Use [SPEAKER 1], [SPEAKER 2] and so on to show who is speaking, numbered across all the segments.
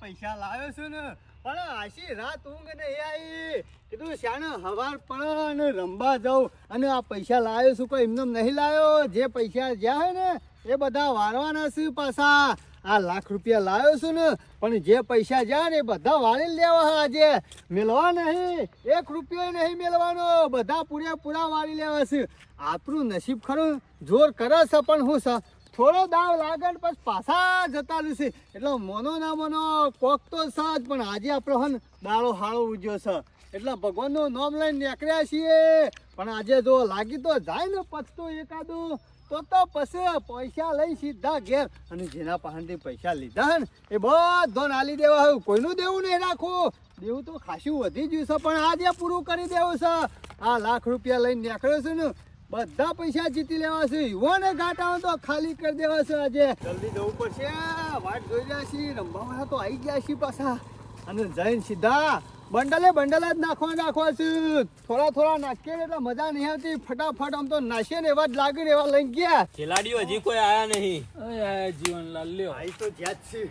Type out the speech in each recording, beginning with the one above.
[SPEAKER 1] પૈસા લાવ્યો છું ને પણ આશી રાત ઊંઘ નહીં આવી. કીધું શાને હવાર પડે અને રમવા જાઉં અને આ પૈસા લાવ્યો છું કોઈ એમને નહીં લાવ્યો. જે પૈસા જ્યાં હોય ને એ બધા વારવાના છે પાછા. આ લાખ રૂપિયા લાવ્યો છું ને પણ જે પૈસા જ્યાં ને એ બધા વાળી લેવા આજે મેળવા નહીં. 1 રૂપિયો નહીં મેળવાનો, બધા પૂરેપૂરા વાળી લેવા છે. આપણું નસીબ ખરું જોર કરે છે પણ હું છે થોડો દાવ લાગે ને પછી પાછા જતા રહેશે. એટલે મોનો ના મોનો કોક તો છે જ પણ આજે આપણો હન દાડો હાળો ઉજ્યો છે એટલે ભગવાનનું નામ લઈને નીકળ્યા છીએ. પણ આજે જો લાગી તો જાય ને પછતું એકાદું તો પછી પૈસા લઈ સીધા ઘેર અને જેના પાસેથી પૈસા લીધા ને એ બધો નાલી દેવા હોય. કોઈનું દેવું નહીં રાખવું. દેવું તો ખાસું વધી ગયું છે પણ આજે પૂરું કરી દેવું છે. આ લાખ રૂપિયા લઈને નીકળ્યો છે ને બધા પૈસા જીતી લેવા છે. યુવાને ઘાટા તો ખાલી કરી દેવા છે. આજે જલ્દી જવું પડશે. વાટ જોઈ રહ્યા છીએ. રમવા તો આવી ગયા છીએ પાછા અને જઈને સીધા બંડલે બંડલ જ નાખવા છે. થોડા નાખીએ એટલે મજા નહીં આવતી. ફટાફટ આમ તો નાખીએ ને એવા જ લાગે ને એવા લઈ ગયા.
[SPEAKER 2] ખેલાડીઓ હજી કોઈ આયા નહીં.
[SPEAKER 3] આયા જીવનલાલ લ્યો.
[SPEAKER 1] આઈ તો જ્યાં જ છે.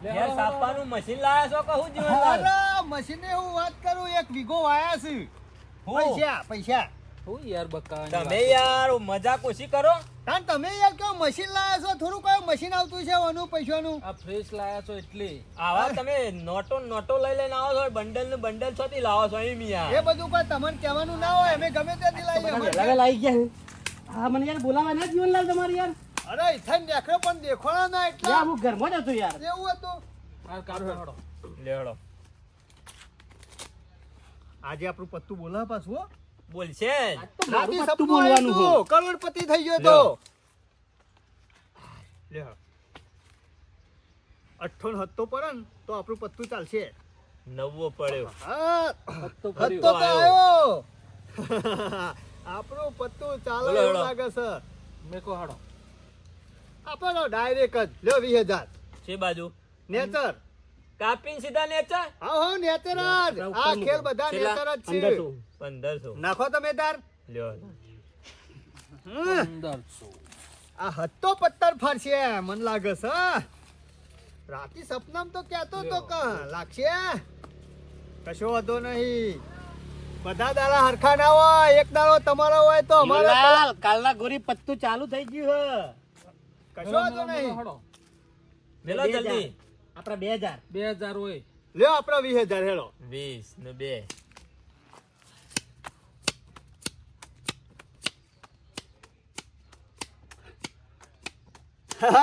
[SPEAKER 2] યાર સાપાનું મશીન લાયા છો કહું જીવનલાલ?
[SPEAKER 1] અરે મશીને હું વાત કરું 1 વીઘો વાયા છે. પૈસા
[SPEAKER 3] હું યાર બકા
[SPEAKER 2] તમે યાર મજાક ઓછી કરો.
[SPEAKER 1] તાન તમે યાર કેવું મશીન લાયા છો? થોડું કયું મશીન આવતું છે ઓનું પૈસાનું?
[SPEAKER 3] આ ફ્રેશ લાયા છો એટલે
[SPEAKER 2] આવા તમે નોટો લઈ લઈને આવો છો. બંડલ ને બંડલ છોથી લાવો છો એમ યાર.
[SPEAKER 1] એ બધું કોઈ તમને કહેવાનું ના હોય. અમે ગમે ત્યાંથી લાવીએ.
[SPEAKER 4] લાવી ગયા. હા મને યાર બોલાવા ના જીવનલાલ તમારે યાર.
[SPEAKER 1] અરે ઇથાન દેખરો પણ દેખોણા ના એટલા.
[SPEAKER 4] યાર હું ઘરમાં જ હતો યાર.
[SPEAKER 1] એવું હતું.
[SPEAKER 3] આ કાઢો હેડો.
[SPEAKER 2] લેડો
[SPEAKER 1] આજે આપણું પત્તું બોલા પાછું હો.
[SPEAKER 2] બોલશે જ.
[SPEAKER 1] રાતી
[SPEAKER 4] પત્તું
[SPEAKER 1] સપનું
[SPEAKER 4] બોલવાનું
[SPEAKER 1] આવ્યું હતું. કરોડપતિ થઈ ગયો તો. લે 58 પડે ને તો આપણું પત્તું ચાલશે.
[SPEAKER 2] 90 પડ્યો.
[SPEAKER 1] હા
[SPEAKER 3] પત્તો
[SPEAKER 1] પત્તો
[SPEAKER 3] કર્યો.
[SPEAKER 1] તો આવ્યો. આપણું પત્તું ચાલે
[SPEAKER 2] બોલો,
[SPEAKER 1] એવું
[SPEAKER 2] હેડો.
[SPEAKER 1] લાગે છે.
[SPEAKER 3] મેકો હાડો.
[SPEAKER 1] આપણો ડાયરેક્ટ જ લ્યો 20,000
[SPEAKER 2] છે બાજુ
[SPEAKER 1] નેચર.
[SPEAKER 2] કાપીને સીધા નેચા.
[SPEAKER 1] હા નેચર જ. આ ખેલ બધા
[SPEAKER 2] કેટલા?
[SPEAKER 1] નેચર જ છે.
[SPEAKER 2] 1500
[SPEAKER 1] નાખો તમે તાર.
[SPEAKER 2] લ્યો.
[SPEAKER 1] હમ.
[SPEAKER 3] 1500.
[SPEAKER 1] આ હતો પત્તર ફરશે મન લાગે છે. રાતી સપનામાં તો કહેતો તો કે લાગશે. કશો વાંધો નહીં. બધા દાડા હરખા ના હોય. એક દાડો તમારો હોય તો અમારો
[SPEAKER 4] જીવનલાલ કાલના ગોરી પત્તું ચાલુ થઈ ગયું હે.
[SPEAKER 1] કશો વાંધો નહીં.
[SPEAKER 3] હાડો.
[SPEAKER 2] મેલો જલ્દી.
[SPEAKER 4] આપડા 2000.
[SPEAKER 3] 2000 હોય.
[SPEAKER 1] લ્યો આપડે 20,000 હેડો.
[SPEAKER 2] 20 ને 2.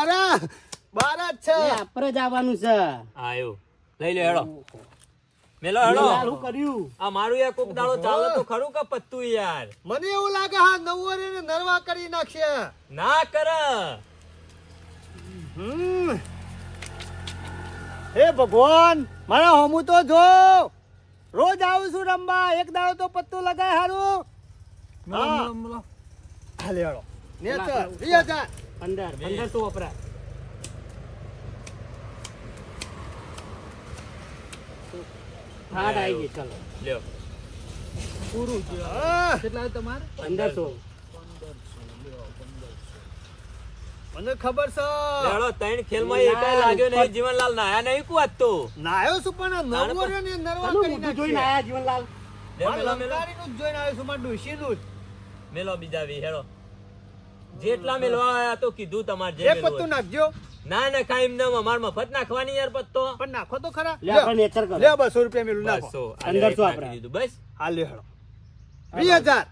[SPEAKER 1] અરે 12 જ છે.
[SPEAKER 4] એ આપણે જ આવવાનું છે.
[SPEAKER 2] આયો લઈ લે હેડો. મેલો હેડો.
[SPEAKER 4] જીવનલાલ હું કર્યું?
[SPEAKER 2] આ મારું યાર કોક દાડો ચાલે તો ખરું કે પત્તું યાર.
[SPEAKER 1] મને એવું લાગે હા નવરે ને નરવા કરી નાખશે.
[SPEAKER 2] ના કર.
[SPEAKER 1] હે ભગવાન મારા હમું તો જો રોજ આવું છું રમવા. એક દાડો તો પત્તું લગાય હારું. હા
[SPEAKER 3] મળો.
[SPEAKER 1] હાલે હેડો. નેચર 20,000.
[SPEAKER 4] 1500 વપરા. હાડ આવી ગઈ ચાલો.
[SPEAKER 2] લ્યો.
[SPEAKER 3] પૂરું છે.
[SPEAKER 1] હા,
[SPEAKER 3] કેટલા તમારે?
[SPEAKER 4] 1500.
[SPEAKER 1] મને ખબર છે.
[SPEAKER 2] લેડો ત્રણ ખેલમાં એકાય લાગ્યો નહીં. જીવનલાલ નાયા નહીં કુ આજ તો.
[SPEAKER 1] નાયો છું પણ નવરે ને નરવા
[SPEAKER 4] ચાલો,
[SPEAKER 1] કરી
[SPEAKER 4] ઊંધું જોઈને
[SPEAKER 1] નાખશે.
[SPEAKER 4] આયા જીવનલાલ.
[SPEAKER 2] લે મેલો મેલો.
[SPEAKER 1] લંકારીનું જ જોઈને આવ્યો છું મારા ડોશીનું જ.
[SPEAKER 2] મેલો બીજા વી હેડો. જેટલા મેલવા આયા તો કીધું તમારે જે
[SPEAKER 1] એક
[SPEAKER 2] મેલવું
[SPEAKER 1] પત્તું
[SPEAKER 2] હોય.
[SPEAKER 1] નાખજો.
[SPEAKER 2] ના ના કાઈ એમ અમાર મફત નાખવાની યાર પત્તો.
[SPEAKER 1] પણ નાખો તો ખરા.
[SPEAKER 4] લે આપણે નેચર કરો.
[SPEAKER 1] લે 200 રૂપિયા મેલું નાખો.
[SPEAKER 2] 200
[SPEAKER 4] 1500
[SPEAKER 2] નાખી
[SPEAKER 4] આપણા.
[SPEAKER 2] દીધું બસ.
[SPEAKER 1] હા લે હેડો. 20,000.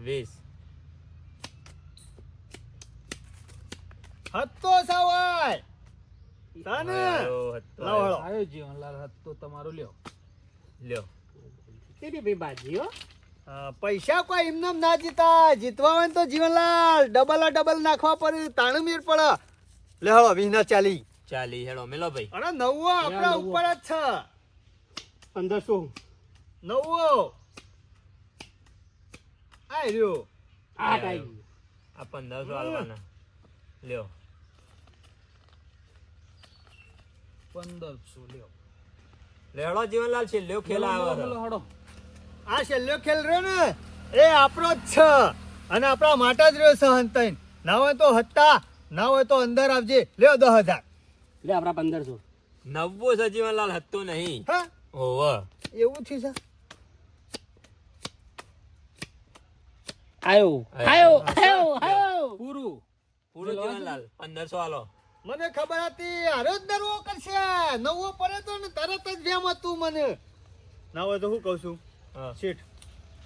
[SPEAKER 2] 20.
[SPEAKER 1] હત્તો સવાય. તને
[SPEAKER 2] આયો હતો.
[SPEAKER 1] લાવો હેડો.
[SPEAKER 3] આયો જીવનલાલ હાથ તો તમારો લ્યો.
[SPEAKER 2] લ્યો.
[SPEAKER 4] કેવી ભાઈ બાજી હો.
[SPEAKER 1] પૈસા કોઈ એમને ના જીતા. જીતવા હોય ને તો જીવનલાલ ડબલ નાખવા પડે. તાણું મેર પડે. લે હળો 20,000
[SPEAKER 2] ચાલી હેડો મેલો ભાઈ.
[SPEAKER 1] અરે નવો આપણા ઉપર જ છે.
[SPEAKER 4] 1500.
[SPEAKER 1] નવો આય રહ્યો.
[SPEAKER 4] આઠ આવી ગયું.
[SPEAKER 2] આ 1500 આલવાના. લ્યો.
[SPEAKER 3] 1500 લ્યો.
[SPEAKER 2] લેડો જીવનલાલ છે લ્યો ખેલ આવ્યો છે.
[SPEAKER 3] મેલો હાડો.
[SPEAKER 1] આ છેલ્લો ખેલ રહ્યો ને એ આપણો જ છે અને આપણા માટે જ રહ્યો છે. હંતાઈ ના હોય તો હતા, ના હોય તો અંદર આવજે. લ્યો 10,000.
[SPEAKER 4] લે આપડા 1500.
[SPEAKER 2] નવ્વો છે જીવનલાલ હતો નહીં.
[SPEAKER 1] હા
[SPEAKER 2] ઓવ
[SPEAKER 1] એવું થયું છે.
[SPEAKER 4] આયો આયો આયો આયો
[SPEAKER 3] પૂરું
[SPEAKER 2] પૂરો જીવનલાલ 1500 આલો.
[SPEAKER 1] મને ખબર હતી હારો જ દરવો કરશે. નવો પડે તો ને તરત જ વેમ હતું મને. ના હોય તો હું કહું છું
[SPEAKER 2] હા.
[SPEAKER 1] શેઠ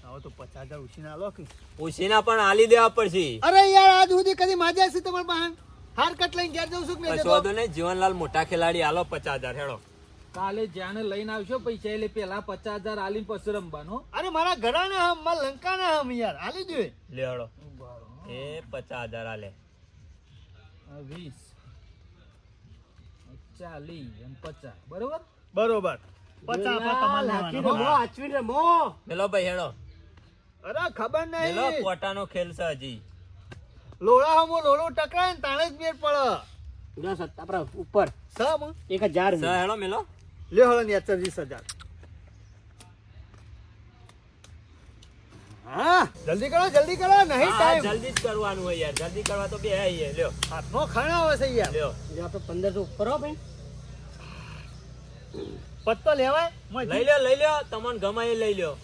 [SPEAKER 1] ના હોય તો 50,000 ઉછીના લો કે.
[SPEAKER 2] ઉછીના પણ આલી દેવા પડશે.
[SPEAKER 1] અરે યાર આજ સુધી કદી માજ્યા છે તમારા બહાન. હાર કટ લઈને ઘેર જઉં છું કે મેં
[SPEAKER 2] કશો વાંધો નહીં. જીવનલાલ મોટા ખેલાડી આલો 50,000 હેડો.
[SPEAKER 3] કાલે જ્યાંને લઈને આવશો પૈસા એટલે પેલા 50,000 આલીને પછી રમવાનો.
[SPEAKER 1] અરે મારા ઘરાના હમ મારા લંકાના હમ યાર હાલી જોઈએ.
[SPEAKER 2] લે હેડો. એ 50,000 આલે.
[SPEAKER 3] 20 40 અને 50 બરોબર.
[SPEAKER 1] બરોબર 50 આપણા તમારે
[SPEAKER 4] લાખી
[SPEAKER 1] લેવાના,
[SPEAKER 4] રમો
[SPEAKER 1] હો.
[SPEAKER 4] આચવી રમો
[SPEAKER 2] મેલો ભાઈ હેડો.
[SPEAKER 1] અરે ખબર
[SPEAKER 2] મેલો
[SPEAKER 1] નહીં
[SPEAKER 2] પોટાનો ખેલ છે હજી.
[SPEAKER 1] લોળા હમો લોળો ટકરાય ને તાણે જ મેળ પડે.
[SPEAKER 4] ના સત્તા પર ઉપર
[SPEAKER 1] સમ
[SPEAKER 4] 1000
[SPEAKER 2] સર હેડો મેલો.
[SPEAKER 1] લે હળો ને 20,000. હા જલ્દી કરો નહીં
[SPEAKER 2] હા,
[SPEAKER 1] ટાઈમ.
[SPEAKER 2] જલ્દી જ કરવાનું હોય યાર. જલ્દી કરવા તો બે આવીએ. લ્યો
[SPEAKER 1] હાથનો ખાણા આવે છે યાર.
[SPEAKER 2] લ્યો
[SPEAKER 4] જો આપણે 1500 ઉપર હો ભાઈ
[SPEAKER 1] પત્તો લેવાય
[SPEAKER 2] લઈ લ્યો તમને ગમે એ લઈ લ્યો.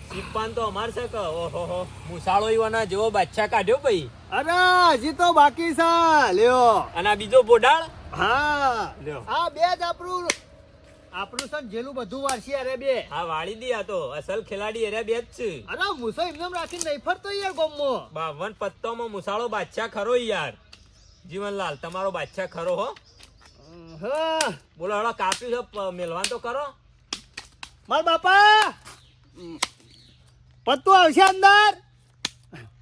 [SPEAKER 2] સિપ્પાન તો અમાર છે કે ઓહો હો મુસાળો ઈવાના જેવો બાદશાહ કાઢ્યો ભાઈ.
[SPEAKER 1] અરે હજી તો બાકી છે લ્યો.
[SPEAKER 2] અને આ બીજો બોડાળ.
[SPEAKER 1] હા
[SPEAKER 2] લ્યો.
[SPEAKER 1] આ બે જ આપણું છે ને જેલું બધું વારસી અરે બે.
[SPEAKER 2] હા વાળી દી. આ તો અસલ ખેલાડી એરા બે જ છે.
[SPEAKER 1] અરે મુસો એમને રાખીને નહીં ફરતો યાર ગોમમાં.
[SPEAKER 2] 52 પત્તોમાં મુસાળો બાદશાહ ખરો યાર. જીવનલાલ તમારો બાદશાહ ખરો હો.
[SPEAKER 1] હા
[SPEAKER 2] બોલો હળો કાપ્યું છે મેલવાન તો કરો.
[SPEAKER 1] માર બાપા પત્તો આવશે અંદર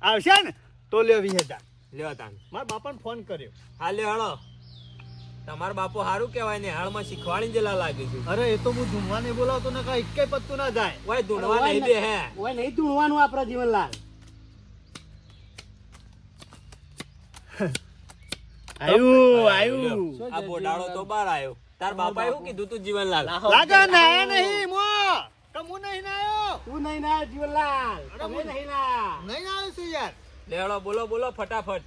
[SPEAKER 1] આવશે ને તો લ્યો 20,000.
[SPEAKER 2] લ્યો તાન.
[SPEAKER 1] મારા બાપાને ફોન કર્યો.
[SPEAKER 2] હા લ્યો હળો. તમારો બાપો સારું કહેવાય ને હાલમાં શીખવાડી જેલા લાગે છે.
[SPEAKER 1] અરે એ તો હું ધૂમવા નહીં બોલાવતો ને કઈ એકેય પત્તું ના જાય.
[SPEAKER 2] ઓય ધૂણવા નહીં બે હે.
[SPEAKER 4] ઓય નહીં ધૂણવાનું આપણા જીવનલાલ આયુ
[SPEAKER 2] આ બોડાળો તો બહાર આવ્યો. તાર બાપા એવું કીધું તું જીવનલાલ.
[SPEAKER 1] લાગે નાયા નહીં મો કમુ નહીં નાયો
[SPEAKER 4] તું નહીં ના જીવનલાલ તમે નહીં ના
[SPEAKER 1] નહીં આવ્યો છું યાર.
[SPEAKER 2] લે હળો બોલો ફટાફટ.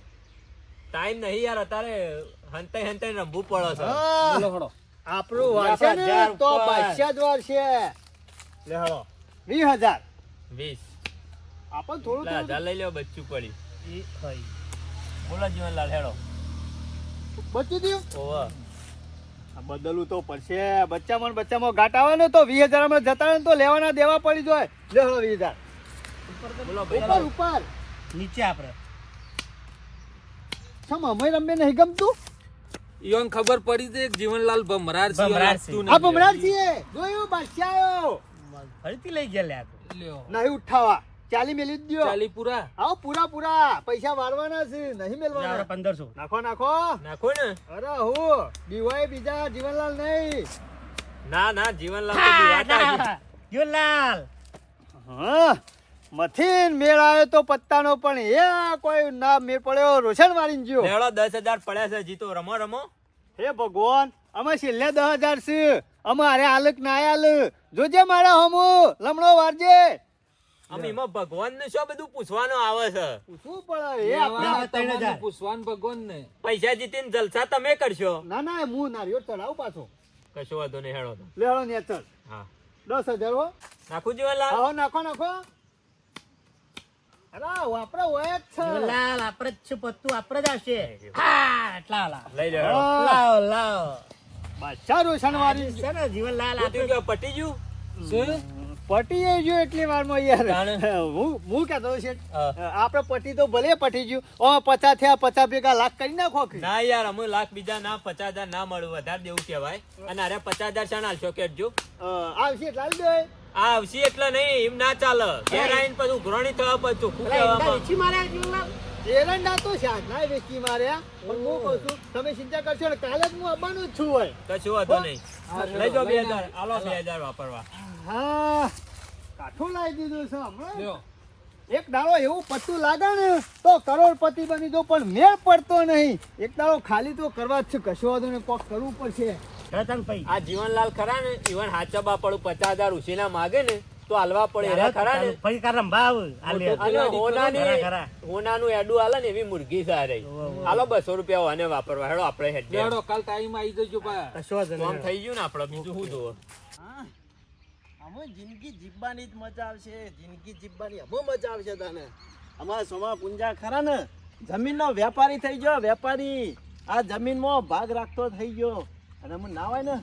[SPEAKER 2] ટાઈમ નહીં યાર અત્યારે હંતાઈ રમવું પડે છે.
[SPEAKER 1] હા,
[SPEAKER 4] બોલો હળો
[SPEAKER 1] આપણું વારસે ને
[SPEAKER 4] 50,000
[SPEAKER 1] તો
[SPEAKER 4] ઉપર.
[SPEAKER 1] બાદશાહ જ વારસે. લે હળો 20,000.
[SPEAKER 2] 20
[SPEAKER 1] આપણ થોડું
[SPEAKER 2] લા
[SPEAKER 1] થોડું
[SPEAKER 2] જા લઈ લ્યો બચ્ચું પડી.
[SPEAKER 1] ઈ ખાઈ.
[SPEAKER 2] બોલો જીવનલાલ હેડો.
[SPEAKER 1] બચ્ચું દ્યો.
[SPEAKER 2] ઓવા
[SPEAKER 1] આ બદલવું તો પડશે. બચ્ચામાં ઘાટ આવે ને તો 20,000 માં જતા રહે ને તો લેવાના દેવા પડી જાય. લે હળો 20,000.
[SPEAKER 2] બોલો
[SPEAKER 1] ઉપર
[SPEAKER 2] ભાઈ.
[SPEAKER 1] ઉપર
[SPEAKER 4] નીચે આપણે
[SPEAKER 1] સમ અમે રમે નહીં ગમતું.
[SPEAKER 3] ઈયોને ખબર પડી છે કે જીવનલાલ ભમરાર છે,
[SPEAKER 4] ભમરાર
[SPEAKER 3] લાગતું
[SPEAKER 1] આ
[SPEAKER 3] નહીં.
[SPEAKER 1] ભમરાર છીએ જોયું બાદશાહ આવ્યો.
[SPEAKER 4] ફરીથી લઈ ગયા લે આ તો.
[SPEAKER 3] લ્યો
[SPEAKER 1] નહીં ઉઠાવા 40 મેલી જ દ્યો.
[SPEAKER 3] 40 પૂરા.
[SPEAKER 1] આવો પૂરા પૈસા વાળવાના છે નહીં
[SPEAKER 4] આપણે
[SPEAKER 1] મેલવાના.
[SPEAKER 4] 1500
[SPEAKER 1] નાખો
[SPEAKER 2] નાખો ને.
[SPEAKER 1] અરે હું બીવાય બીજા જીવનલાલ નહીં.
[SPEAKER 2] ના જીવનલાલ તો દીવાતા છે.
[SPEAKER 4] જીવનલાલ
[SPEAKER 1] હા મથીન મેળ આવ્યો તો પત્તાનો પણ એ કોઈ ના મેળ પડ્યો રોશન મારીને ગયો.
[SPEAKER 2] લેવડો 10,000 પડ્યા છે. જીતો રમો.
[SPEAKER 1] હે ભગવાન અમે છેલ્લે 10,000 છે. અમારે હાલક ના હાલ જોજે મારા હમુ લમણો વારજે.
[SPEAKER 2] અમે એમાં ભગવાન ને શું બધું પૂછવાનું આવે છે.
[SPEAKER 1] પૂછવું પડે એ
[SPEAKER 3] લેવાના
[SPEAKER 1] આપણે.
[SPEAKER 4] ત્રણ
[SPEAKER 3] તમારે
[SPEAKER 4] હજાર.
[SPEAKER 3] પૂછવાનું ભગવાનને.
[SPEAKER 2] પૈસા જીતીને જલસા તમે કરશો.
[SPEAKER 1] ના હું નારિયો ચડાવું પાછો.
[SPEAKER 2] કશો વાંધો નહીં હેડો તો.
[SPEAKER 1] લેવાનો ને ચલ
[SPEAKER 2] હા
[SPEAKER 1] 10,000 હો.
[SPEAKER 2] નાખું જીવનલાલ.
[SPEAKER 1] આવો નાખો અરે વાપરા હોય જ છે.
[SPEAKER 4] જીવનલાલ આપણે જ છે પત્તું આપણે જ આવશે હા એટલા હાલા
[SPEAKER 2] લઈ લે હેડો.
[SPEAKER 1] હા,
[SPEAKER 4] લાવ
[SPEAKER 1] બાદશાહ રોશન વારી
[SPEAKER 4] છે ને જીવનલાલ
[SPEAKER 2] શું
[SPEAKER 4] આપણે
[SPEAKER 2] થયું કે પટી ગયું?
[SPEAKER 3] શું?
[SPEAKER 1] પટી ગયું એટલી વારમાં યાર.
[SPEAKER 2] જાણે.
[SPEAKER 1] હું કહેતો છે
[SPEAKER 2] હા.
[SPEAKER 1] આપણે પટી તો ભલે પટી ગયું. 50 થયા 50 ભેગા લાખ કરી નાખો કે.
[SPEAKER 2] ના યાર અમે લાખ બીજા ના 50,000 ના મળે વધારે દેવું કહેવાય. અને અરે 50,000 શાના હાલશો કેજો.
[SPEAKER 1] આવશે એટલે આવી દે.
[SPEAKER 2] આ આવશે એટલે નહીં એમ ના ચાલે. ઘેર આવીને પછી ઉઘરાણી થવા પછી ચોખ્ખું
[SPEAKER 4] પેલા ઈંડા
[SPEAKER 2] કહેવામાં.
[SPEAKER 4] વેચી માર્યા જીવનલાલ
[SPEAKER 1] એરંડા તો શાકના વેચી માર્યા પણ હું કહું છું તમે ચિંતા કરશો ને કાલે જ હું આવવાનું જ છું હોય.
[SPEAKER 2] કશું વાંધો નહીં. લઈ જાઓ 2,000 આલો 2,000 વાપરવા.
[SPEAKER 1] હા કાઠું લાવી દીધું છે હમણાં.
[SPEAKER 3] લ્યો
[SPEAKER 1] એક દાડો એવું પત્તું લાગે ને તો કરોડપતિ બની દો પણ મેળ પડતો નહીં. એક દાડો ખાલી તો કરવા જ છે. કશો વાંધો નહીં કોક કરવું પડશે.
[SPEAKER 4] રતન ભાઈ
[SPEAKER 2] આ જીવનલાલ ખરા ને ઈવન હાચા બાપડું 50,000 ઉછીના માગે ને તો હાલવા પડે રે ખરા ને
[SPEAKER 4] ફરી કાર રંભા આવ આલે
[SPEAKER 2] અને હોનાની
[SPEAKER 4] ખરા.
[SPEAKER 2] હોનાનું એડું હાલે ને એવી મુરગી સારી હાલો 200 રૂપિયા હોને વાપરવા હેડો આપણે હેડ
[SPEAKER 3] લેડો કાલ ટાઈમ આવી જજો પા
[SPEAKER 4] કશો વાંધો
[SPEAKER 2] કામ
[SPEAKER 4] નહીં.
[SPEAKER 2] થઈ ગયું ને આપણે બીજું શું જોવો
[SPEAKER 5] અમે જિંદગી જીવવાની જ મજા આવશે જિંદગી જીવવાની અમે મજા આવશે તને અમારા સોમા પુંજા ખરા ને જમીનનો વેપારી થઈ ગયો વેપારી આ જમીનમાં ભાગ રાખતો થઈ ગયો અને અમે ના હોય ને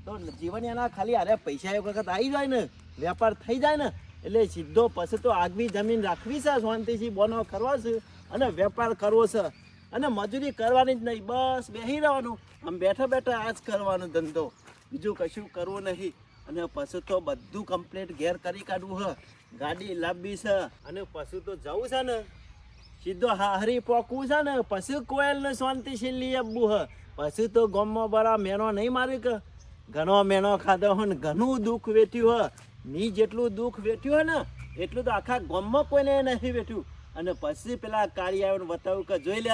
[SPEAKER 5] તો જીવન એના ખાલી અરે પૈસા એક વખત આવી જાય ને વેપાર થઈ જાય ને એટલે સીધો પછી તો આગવી જમીન રાખવી છે શાંતિથી બોનો કરવો છે અને વેપાર કરવો છે અને મજૂરી કરવાની જ નહીં બસ બેસી રહેવાનું આમ બેઠા બેઠા આ જ કરવાનો ધંધો બીજું કશું કરવું નહીં અને પછી તો બધું કમ્પ્લીટ ઘેર કરી કાઢવું હ ગાડી લાવવી છે અને પછી તો જવું છે ને સીધો હારી પોકવું છે ને પછી કોયલને શાંતિથી લઈ આવવું હ પછી તો ગામમાં બરા મેનો નહીં મારી કે ઘણો મેનો ખાધો હોય ને ઘણું દુઃખ વેઠ્યું હ ની જેટલું દુઃખ વેઠ્યું હોય ને એટલું તો આખા ગામમાં કોઈને નથી વેઠ્યું અને પછી પેલા કાળિયાઓને બતાવ્યું કે જોઈ લે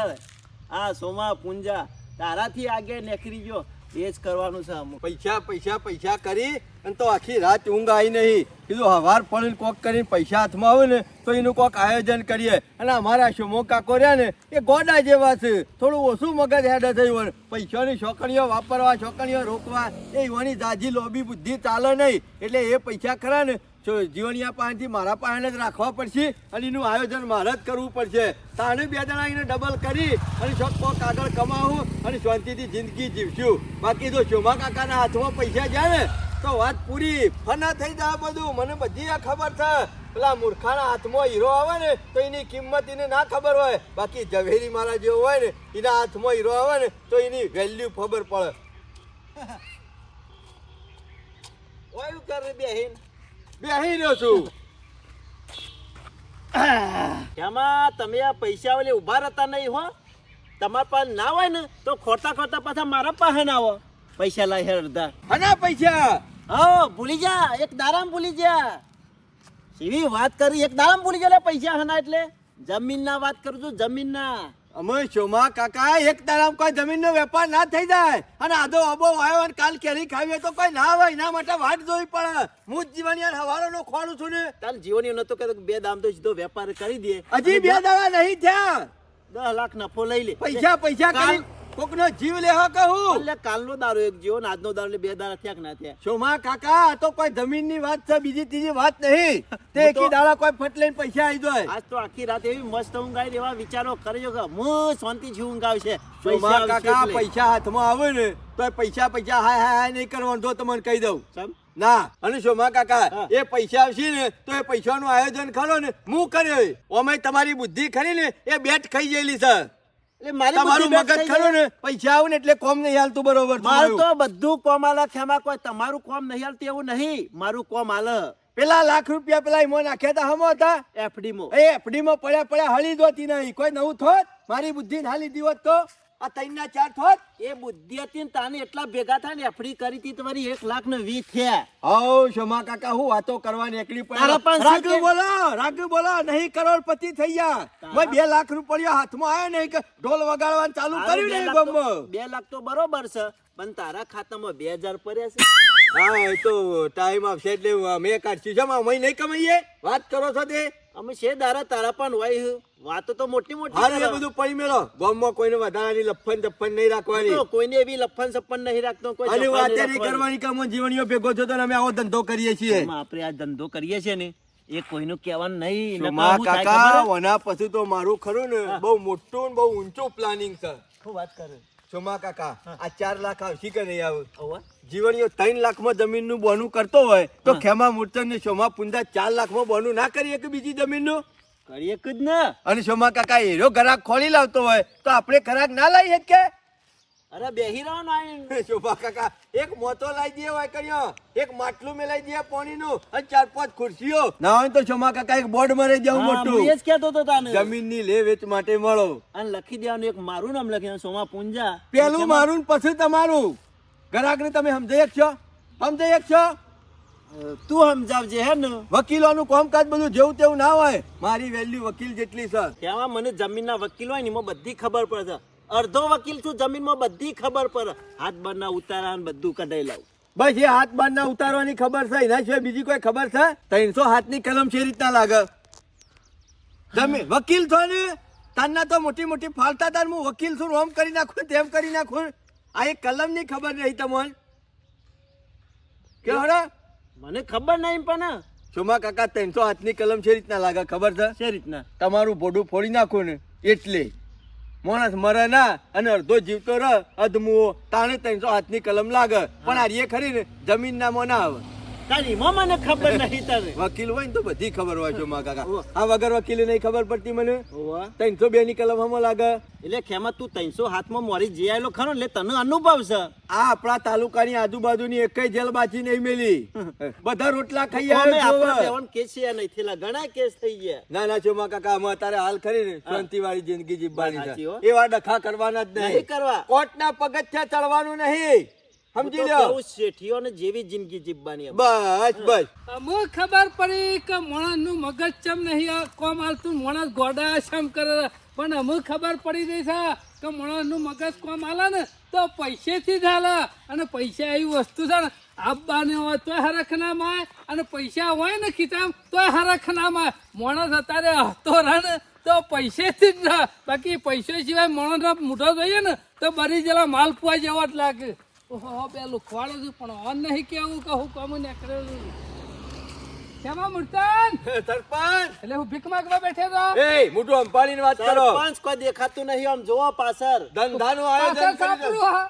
[SPEAKER 5] આ સોમા પુંજા તારાથી આગળ નીકળી ગયો એ જ કરવાનું છે અમુક
[SPEAKER 1] પૈસા પૈસા પૈસા કરી અને તો આખી રાત ઊંઘ આવી નહીં કીધું હવાર પડીને કોક કરીને પૈસા હાથમાં આવે ને તો એનું કોક આયોજન કરીએ અને અમારા શોમો કાકો રહ્યા ને એ ગોડા જેવા છે થોડું ઓછું મગજ હેડે થયું હોય પૈસાની છોકરીઓ વાપરવા છોકરીઓ રોકવા એ એવાની દાજી લોબી બુદ્ધિ ચાલે નહીં એટલે એ પૈસા ખરા ને જીવનિયા પાસેથી મારા પાસે જ રાખવા પડશે અને એનું આયોજન મારે જ કરવું પડશે તાણે બે જણા એને ડબલ કરી અને શોખ કોક આગળ કમાવું અને શાંતિથી જિંદગી જીવશું બાકી જો શોમા કાકાના હાથમાં પૈસા જાય ને તો વાત પૂરી ફના થઈ જાય બધું મને બધી આ ખબર છે પેલા મૂર્ખાના હાથમાં હીરો આવે ને તો એની કિંમત એને ના ખબર હોય બાકી ઝવેરી મારા જેવો હોય ને એના હાથમાં હીરો આવે ને તો એની વેલ્યુ ખબર પડે ઓય કરે બેહીન બેહી રહ્યો છું
[SPEAKER 5] એમાં તમે આ પૈસા વાલે ઉભા રહેતા નહીં હો તમારા પાસે ના હોય ને તો ખોટા ખોટા પાછા મારા પાસે ના આવો પૈસા લાય હેરદા
[SPEAKER 1] હના પૈસા
[SPEAKER 5] હા ભૂલી જા એક દારામ ભૂલી જા સીવી વાત કરી એક દારામ ભૂલી જા પૈસા હના એટલે જમીનના વાત કરું છું જમીનના
[SPEAKER 1] અમે શોમા કાકા એક દાડામાં કોઈ જમીનનો વેપાર ના થઈ જાય અને આધો અબો આવ્યો અને કાલ કેરી ખાવી તો કોઈ ના હોય એના માટે વાટ જોવી પડે હું જ જીવન યાર હવારોનો ખોડું છું ને
[SPEAKER 5] તાર જીવન નતો કે બે દામ તો સીધો વેપાર કરી દે
[SPEAKER 1] હજી બે દાડા નહીં થયા
[SPEAKER 5] 10 લાખ નફો લઈ લે
[SPEAKER 1] પૈસા પૈસા કરી કોકનો જીવ લેવા કહું
[SPEAKER 5] એટલે કાલનો દારો એક જીવો ને આજનો દારો એટલે બે દાડા થયા કે ના થયા
[SPEAKER 1] શોમા કાકા આ તો કોઈ જમીનની વાત છે બીજી ત્રીજી વાત નહીં તે એકી દાડા કોઈ ફટ લઈને પૈસા આવી જાય
[SPEAKER 5] આજ તો આખી રાત એવી મસ્ત ઊંઘ આવી એવા વિચારો કરજો કે હું શાંતિથી ઊંઘ આવશે
[SPEAKER 1] શોમા કાકા પૈસા હાથમાં આવે ને તો પૈસા પૈસા હાય હાય નહીં કરવાનું તો તમને કહી દઉં
[SPEAKER 5] સમ
[SPEAKER 1] ના અને શોમા કાકા એ પૈસા આવશે ને તો એ પૈસાનું આયોજન કરો ને હું કર્યો ઓમે તમારી બુદ્ધિ ખરી ને એ બેટ ખાઈ ગયેલી છે
[SPEAKER 5] એટલે મારી
[SPEAKER 1] તમારું
[SPEAKER 5] બુદ્ધિ
[SPEAKER 1] મગજ
[SPEAKER 5] બેઠ થઈ
[SPEAKER 1] ખરું ને પૈસા આવું ને એટલે કોમ નહીં હાલતું બરોબર
[SPEAKER 5] મારું તો
[SPEAKER 1] તમારું.
[SPEAKER 5] બધું કોમ આલે ખેમા કોઈ તમારું કોમ નહીં હાલતું એવું નહીં મારું કોમ આલે
[SPEAKER 1] પેલા લાખ રૂપિયા પેલા ઈમો નાખ્યા હતા હમો હતા
[SPEAKER 5] એફડી માં
[SPEAKER 1] એ એફડી માં પડ્યા હળી જોતી નહીં કોઈ નવું થોત મારી બુદ્ધિ ના લીધી હોત તો આ 3 ના 4 થોત
[SPEAKER 5] એ બુદ્ધિ હતી ને તાને એટલા ભેગા થાય ને એફડી કરી હતી તમારી 1,20,000 થયા
[SPEAKER 1] હઉ શોમા કાકા હું વાતો કરવાની એકલી
[SPEAKER 5] તારા
[SPEAKER 1] પડે
[SPEAKER 5] પાસે
[SPEAKER 1] રાગુ બોલો નહીં કરોડપતિ થઈ ગયા મેં 2 લાખ રૂપિયા હાથમાં આવ્યા નહીં કે ઢોલ વગાડવાનું ચાલુ કર્યું નહીં ગમમાં
[SPEAKER 5] 2 લાખ તો બરોબર છે પણ તારા ખાતામાં 2,000 પડ્યા છે
[SPEAKER 1] હા એ તો ટાઈમ આવશે એટલે અમે કાઢશું છે અમે નહીં કમાઈએ વાત કરો છો તે
[SPEAKER 5] અમે છે દારા તારા પણ હોય વાતો તો મોટી મોટી
[SPEAKER 1] હારું એ
[SPEAKER 5] કરે.
[SPEAKER 1] બધું પડી મેલો ગામમાં કોઈને વધારાની લફન દફન નહીં રાખવાની
[SPEAKER 5] તો કોઈને એવી લફન સપન નહીં રાખતો કોઈ
[SPEAKER 1] અને
[SPEAKER 5] સફાઈ
[SPEAKER 1] વાતે
[SPEAKER 5] નહીં
[SPEAKER 1] નહીં
[SPEAKER 5] રાખવાની.
[SPEAKER 1] કરવાની કામ જીવણીઓ ભેગો છો તો અમે આવો ધંધો કરીએ છીએ
[SPEAKER 5] એમાં આપણે આ ધંધો કરીએ છીએ ને એ કોઈનું કહેવાનું નહીં નકર
[SPEAKER 1] શોમા
[SPEAKER 5] હું થાય
[SPEAKER 1] કાકા
[SPEAKER 5] ખબર હે?
[SPEAKER 1] વના પછી તો મારું ખરું ને બહુ મોટું ને બહુ ઊંચું પ્લાનિંગ છે
[SPEAKER 5] શું વાત કરે
[SPEAKER 1] શોમા કાકા આ 4 લાખ આવશે કે નહીં આવે
[SPEAKER 5] ઓવા
[SPEAKER 1] જીવણીઓ 3 લાખમાં જમીનનું બોનું કરતો હોય તો ખેમા મૂર્તન ને શોમા પુંજા 4 લાખમાં બોનું ના કરીએ કે બીજી જમીનનું
[SPEAKER 5] કરીએ જ ને
[SPEAKER 1] અને શોમા કાકા એરો ગ્રાહક ખોલી લાવતો હોય તો આપણે ગ્રાહક ના લાવીએ કે
[SPEAKER 5] અરે બેહી રહો ને
[SPEAKER 1] શોભા કાકા એક મોતો લાવી દે હોય કર્યો એક માટલું મેલાઈ દે પાણીનું અને 4-5 ખુરશીઓ ના હોય તો શોભા કાકા એક બોર્ડ મરે જાવ મોટું
[SPEAKER 5] હું એ જ કહેતો હતો તાને
[SPEAKER 1] જમીનની લે વેચ માટે મળો
[SPEAKER 5] અને લખી દેવાનું એક મારું નામ લખી સોમા પુંજા
[SPEAKER 1] પેલું મારું ને પછી તમારું ગ્રાહકને તમે સમજાય છો
[SPEAKER 5] તું સમજાવજે હે ને
[SPEAKER 1] વકીલોનું કામકાજ બધું જેવું તેવું ના હોય મારી વેલ્યુ વકીલ જેટલી છે
[SPEAKER 5] તેમાં મને જમીનના વકીલ હોય ને એમાં બધી ખબર પડે અડધો વકીલ છું જમીનમાં બધી ખબર પડે હાથ બરના ઉતારા ને બધું કઢાઈ લાવું
[SPEAKER 1] બસ એ હાથ બાર ના ઉતારવાની ખબર છે, એના સિવાય બીજી કોઈ ખબર છે? 300 હાથની કલમ છે રીતના લાગે. તમે વકીલ છો ને, તારના તો મોટી મોટી ફાલતા તાર હું વકીલ છું, ઓમ કરી નાખું તેમ કરી નાખું. આ એક કલમ ની ખબર નહીં તમને કે હરા?
[SPEAKER 5] મને ખબર નહીં પણ
[SPEAKER 1] સોમા કાકા 300 હાથની કલમ છે રીતના લાગે ખબર છે?
[SPEAKER 5] છે રીતના
[SPEAKER 1] તમારું બોડું ફોડી નાખો ને એટલે માણસ મરે ના અને અડધો જીવતો રહ અધમુઓ તાણે 300 હાથની કલમ લાગે. પણ આ રે ખરી ને જમીન નામો ના આવે.
[SPEAKER 5] તારી મને ખબર નહીં તને.
[SPEAKER 1] વકીલ હોય ને તો બધી ખબર હોય છે મા કાકા. આ વગર વકીલે નહીં ખબર પડતી મને.
[SPEAKER 5] હોવા
[SPEAKER 1] 302 ની કલમ હમો લાગે.
[SPEAKER 5] એટલે ખેમા તું 300 હાથમાં મોરી જઈ આવેલો ખરો એટલે તને અનુભવ છે.
[SPEAKER 1] આ આપણા તાલુકાની આજુબાજુની એકય જેલ બાજી નહીં મેલી. બધા રોટલા ખાઈ
[SPEAKER 5] અમે
[SPEAKER 1] આવે
[SPEAKER 5] આપણા બેવાન કેસ છે નહીં થયેલા, ઘણા કેસ થઈ ગયા.
[SPEAKER 1] ના ના છો મા કાકા અમે અત્યારે હાલ ખરી ને શાંતિ વાળી જિંદગી જીવવાની
[SPEAKER 5] સાચી હો.
[SPEAKER 1] છે. એવા ડખા કરવાના જ
[SPEAKER 5] નહીં
[SPEAKER 1] નહીં.
[SPEAKER 5] કરવા.
[SPEAKER 1] કોર્ટના પગથિયા ચડવાનું નહીં. સમજી
[SPEAKER 5] હું તો
[SPEAKER 1] લો.
[SPEAKER 5] કેવું શેઠીઓને જેવી જિંદગી જીવવાની એમ.
[SPEAKER 1] બસ બસ
[SPEAKER 3] અમુ ખબર પડી કે માણસનું મગજ ચમ નહીં કોમ હાલતું, માણસ ગોડા શમ કરે, પણ અમુ ખબર પડી રહી છે કે માણસનું મગજ કોમ હાલે ને તો પૈસેથી જ હાલે. અને પૈસા એવી વસ્તુ છે ને, આપવાને હોય તોય હરખ ના માય, અને પૈસા હોય ને ખીચામ તોય હરખ ના માય. માણસ અત્યારે હસતો રહે ને તો પૈસેથી જ રહે, બાકી પૈસા સિવાય માણસ મોટો જોઈએ ને તો બરી જેલા માલપુઆ જેવો જ લાગે. ઓહો બે લુખવાડો છું પણ ઓન નહીં કેવું કે હું કમું નીકળેલું. શેમાં મૂર્તન?
[SPEAKER 1] સરપંચ
[SPEAKER 3] એટલે હું ભીખ માંગવા બેઠો તો.
[SPEAKER 1] એ મોટું અંપાડીને વાત કરો.
[SPEAKER 5] સરપંચ કોઈ દેખાતું નહીં આમ જોવો પાછળ.
[SPEAKER 1] ધંધાનું
[SPEAKER 3] પાછળ
[SPEAKER 1] આયોજન કરી
[SPEAKER 3] સાપરું
[SPEAKER 1] દો.
[SPEAKER 3] હા.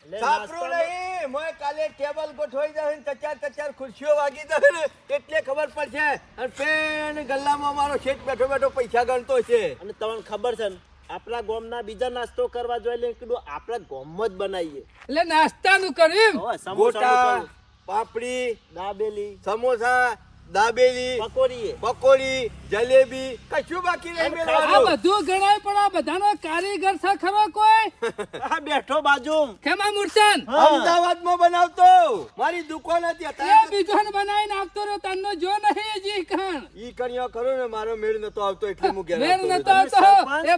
[SPEAKER 5] એટલે
[SPEAKER 1] સાપરું
[SPEAKER 5] નાસ્તામાં-
[SPEAKER 1] નહીં મોય કાલે ટેબલ ગોઠવાઈ જાય ને તચાર ખુરશીઓ વાગી જાય ને એટલે ખબર પડશે. અને પેન ગલ્લામાં મારો શેઠ બેઠો બેઠો પૈસા ગણતો છે.
[SPEAKER 5] અને તમને ખબર છે ને આપણા ગામના બીજા નાસ્તો કરવા જોઈએ એટલે કીધું આપણા ગામમાં જ બનાવીએ.
[SPEAKER 3] એટલે નાસ્તાનું કર્યું.
[SPEAKER 5] હવે સમોસાનું
[SPEAKER 1] ગોટા
[SPEAKER 5] કરું,
[SPEAKER 1] પાપડી
[SPEAKER 5] દાબેલી
[SPEAKER 1] સમોસા દાબેલી
[SPEAKER 5] પકોડી
[SPEAKER 1] પકોડી જલેબી કશું બાકી નહીં
[SPEAKER 3] આ
[SPEAKER 1] મેળવાનું.
[SPEAKER 3] બધું ગણાય પણ આ બધાનો કારીગર છે ખરો કોઈ?
[SPEAKER 5] આ બેઠો બાજુ
[SPEAKER 3] ખેમા મૂર્તન
[SPEAKER 1] અમદાવાદમાં બનાવતો મારી દુકાન હતી
[SPEAKER 3] એ
[SPEAKER 1] અત્યારે
[SPEAKER 3] બીજો ને બનાવીને આપતો રહ્યો, તન્નો જો નહીં હજી કણ.
[SPEAKER 1] ઈ કણિયો ખરો ને મારો મેળ નતો આવતો એટલે હું ઘેર
[SPEAKER 3] મેર
[SPEAKER 1] આવતો
[SPEAKER 3] નતો
[SPEAKER 1] રહ્યો.
[SPEAKER 3] આવતો. એ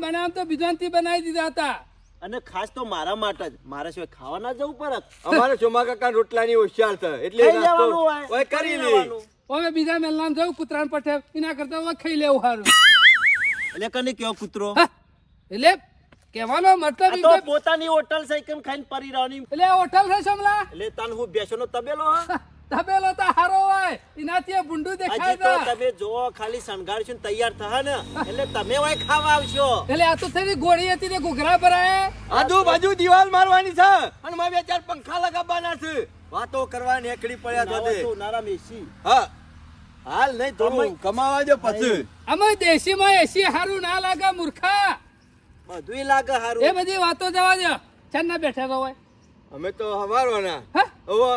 [SPEAKER 3] બનાવ તો બીજાથી બનાવી દીધા હતા.
[SPEAKER 5] અને ખાસ તો મારા માટે જ, મારા સિવાય ખાવા ના જવું પડે.
[SPEAKER 1] અમારે ચોમા કાકા રોટલાની હોશિયાર છે એટલે
[SPEAKER 5] ખાઈ
[SPEAKER 1] નાસ્તો
[SPEAKER 5] લેવાનું હોય,
[SPEAKER 1] ઓય કરી
[SPEAKER 5] ખાઈ
[SPEAKER 1] લે.
[SPEAKER 5] લેવાનું.
[SPEAKER 3] હવે બીજા મેલનામ જવું કૂતરાને પઠે એના કરતા હવે ખાઈ લેવું સારું.
[SPEAKER 5] એટલે કને કેવો કૂતરો
[SPEAKER 3] હા, એટલે કહેવાનો મતલબ
[SPEAKER 5] આ
[SPEAKER 3] ઈ
[SPEAKER 5] તો
[SPEAKER 3] કોઈ-
[SPEAKER 5] પોતાની હોટલ છે કેમ ખાઈને પરી રહેવાની.
[SPEAKER 3] એટલે હોટલ છે સમલા
[SPEAKER 5] એટલે તન હું બેસવાનો તબેલો હા.
[SPEAKER 3] તબેલો તો હારો હોય એનાથી એ ભૂંડું દેખાય
[SPEAKER 5] હજી તો
[SPEAKER 3] છે.
[SPEAKER 5] તમે જોવો ખાલી શણગારશું ને તૈયાર થા ને એટલે તમે હોય ખાવા આવશો.
[SPEAKER 3] એટલે આ તો થઈ ગોળી હતી ને ઘૂઘરા ભરાય.
[SPEAKER 1] આજુબાજુ દિવાલ મારવાની છે અને મારે બે ચાર પંખા લગાવવાના છે. વાતો કરવા નીકળી પડ્યા
[SPEAKER 5] નાવા
[SPEAKER 1] છો
[SPEAKER 5] તો ઉનાળા મેસી.
[SPEAKER 1] હા હાલ નહીં થોડું કમાવા જો પછી
[SPEAKER 3] અમે દેશીમાં એસી હારું ના લાગે મૂર્ખા.
[SPEAKER 5] બધુંય લાગે
[SPEAKER 3] એ
[SPEAKER 5] હારું.
[SPEAKER 3] બધી વાતો જવા દો. ચાંદના બેઠા તો હોય
[SPEAKER 1] અમે તો હવારવાના
[SPEAKER 3] હા
[SPEAKER 1] ઓવો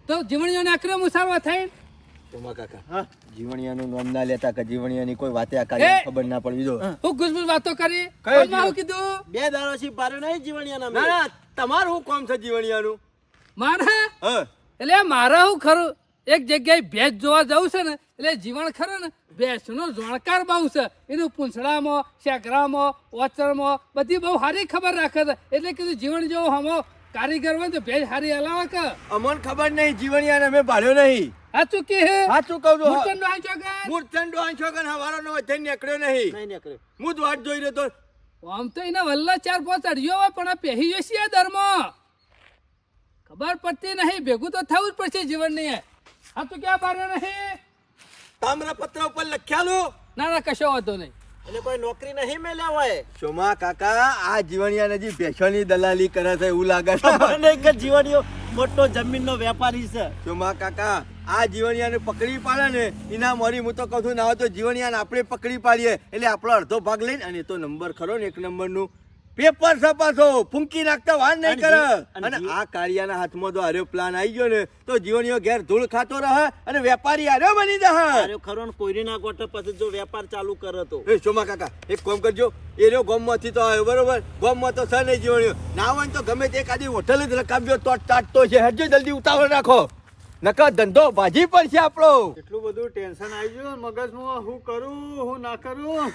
[SPEAKER 3] તો જીવણીઓને આખરે મુસારવા થાય.
[SPEAKER 1] ચોમા કાકા
[SPEAKER 5] હા.
[SPEAKER 1] જીવણિયાનું નામ ના લેતા કે જીવણિયાની કોઈ વાતે આ
[SPEAKER 3] એ!
[SPEAKER 1] કાર્ય ખબર ના પડવી દો.
[SPEAKER 3] હું ગુસગુસ વાતો કરી
[SPEAKER 1] કયો
[SPEAKER 3] કોણ મારું કીધું
[SPEAKER 5] બે દાડાથી પારે નહીં જીવણિયાના
[SPEAKER 1] ના
[SPEAKER 5] મેં.
[SPEAKER 1] ના તમારું શું કામ છે જીવણિયાનું?
[SPEAKER 3] મારા
[SPEAKER 1] હા
[SPEAKER 3] એટલે મારા હું ખરું એક જગ્યાએ ભેંસ જોવા જવું છે ને એટલે જીવણ ખરો ને ભેંસનો જાણકાર બહુ છે. એનું પૂંછડામાં શેકરામાં ઓચરમાં બધી બહુ સારી ખબર રાખે છે. એટલે કીધું જીવણ જેવો હમો કારીગર હોય તો ભેંસ સારી હલાવે કે
[SPEAKER 1] અમન ખબર નહીં જીવણિયાને અમે ભાળ્યો નહીં.
[SPEAKER 3] સાચું કે હે
[SPEAKER 1] સાચું કહું છું.
[SPEAKER 3] મૂર્તન નો હાચો કે?
[SPEAKER 1] મૂર્છંડો આંખો કન હવારોનો વચ્ચે નીકળ્યો નહીં.
[SPEAKER 5] નહીં નીકળે.
[SPEAKER 1] હું જ વાટ જોઈ રહ્યો તો.
[SPEAKER 3] આમ તો એના વલ્લા 4-5 અડિયો હોય પણ આ પહેરી જશે આ ધર્મ ખબર પડતી નહીં. ભેગું તો થવું જ પડશે જીવન નહીં. આ તો ક્યાં બાર્યો નહીં.
[SPEAKER 1] તામ્રપત્ર ઉપર લખ્યાલું.
[SPEAKER 3] ના ના કશો વાંધો નહીં.
[SPEAKER 5] એટલે કોઈ નોકરી નહીં મેલ્યા હોય.
[SPEAKER 1] સોમા કાકા આ જીવણિયા નજી ભેંસોની દલાલી કરે છે એવું લાગે છે.
[SPEAKER 5] ખબર નહીં કે જીવણીઓ મોટો જમીનનો વેપારી છે.
[SPEAKER 1] સોમા કાકા આ જીવણિયાને પકડી પાડે ને એના મોરી હું તો કહું છું ના હોય તો જીવણિયાને આપણે પકડી પાડીએ એટલે આપણો અડધો ભાગ લઈને અને એ તો નંબર ખરો ને 1 નંબરનું પેપર છપાશો ફૂંકી નાખતા વાર નહીં
[SPEAKER 5] અને
[SPEAKER 1] કરે.
[SPEAKER 5] અને
[SPEAKER 1] અને આ કાળિયાના હાથમાં જો આર્યો પ્લાન આવી ગયો ને તો જીવણીઓ ઘેર ધૂળ ખાતો રહે અને વેપારી આર્યો બની જાય.
[SPEAKER 5] અરે ખરો ને કોઈની ના ગોઠે પછી જો વેપાર ચાલુ કરે તો
[SPEAKER 1] એ સોમા કાકા એક કામ કરજો એ રહ્યો ગામમાંથી તો આવ્યો બરોબર ગામમાં તો છે નહીં જીવણીઓ ના હોય ને તો ગમે તે એકાદી હોટલ જ રકાવ્યો તો ચાટતો છે. હેડજો જલ્દી ઉતાવળ રાખો નકર ધંધો ભાજી પડશે આપણો.
[SPEAKER 6] એટલું બધું ટેન્શન આવી ગયું મગજમાં હું કરું હું ના કરું.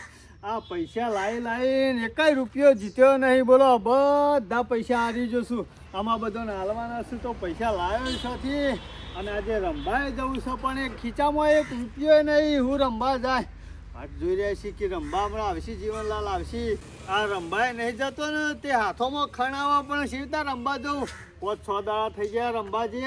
[SPEAKER 6] આ પૈસા લાવીને એકાય રૂપિયો જીત્યો નહીં બોલો બધા પૈસા હારી જશું. આમાં બધાને હાલવાના છે તો પૈસા લાવ્યો છોથી અને આજે રંભાએ જવું છે પણ એક ખીચામાં એક રૂપિયો નહીં હું રંભા જાય વાત જોઈ રહ્યા છીએ કે રંભા હમણાં આવશે જીવનલાલ આવશે આ રંભાએ નહીં જતો ને તે હાથોમાં ખણાવા પણ શી રીતના રંભા જવું 5-6 દાડા થઈ ગયા રંભાજી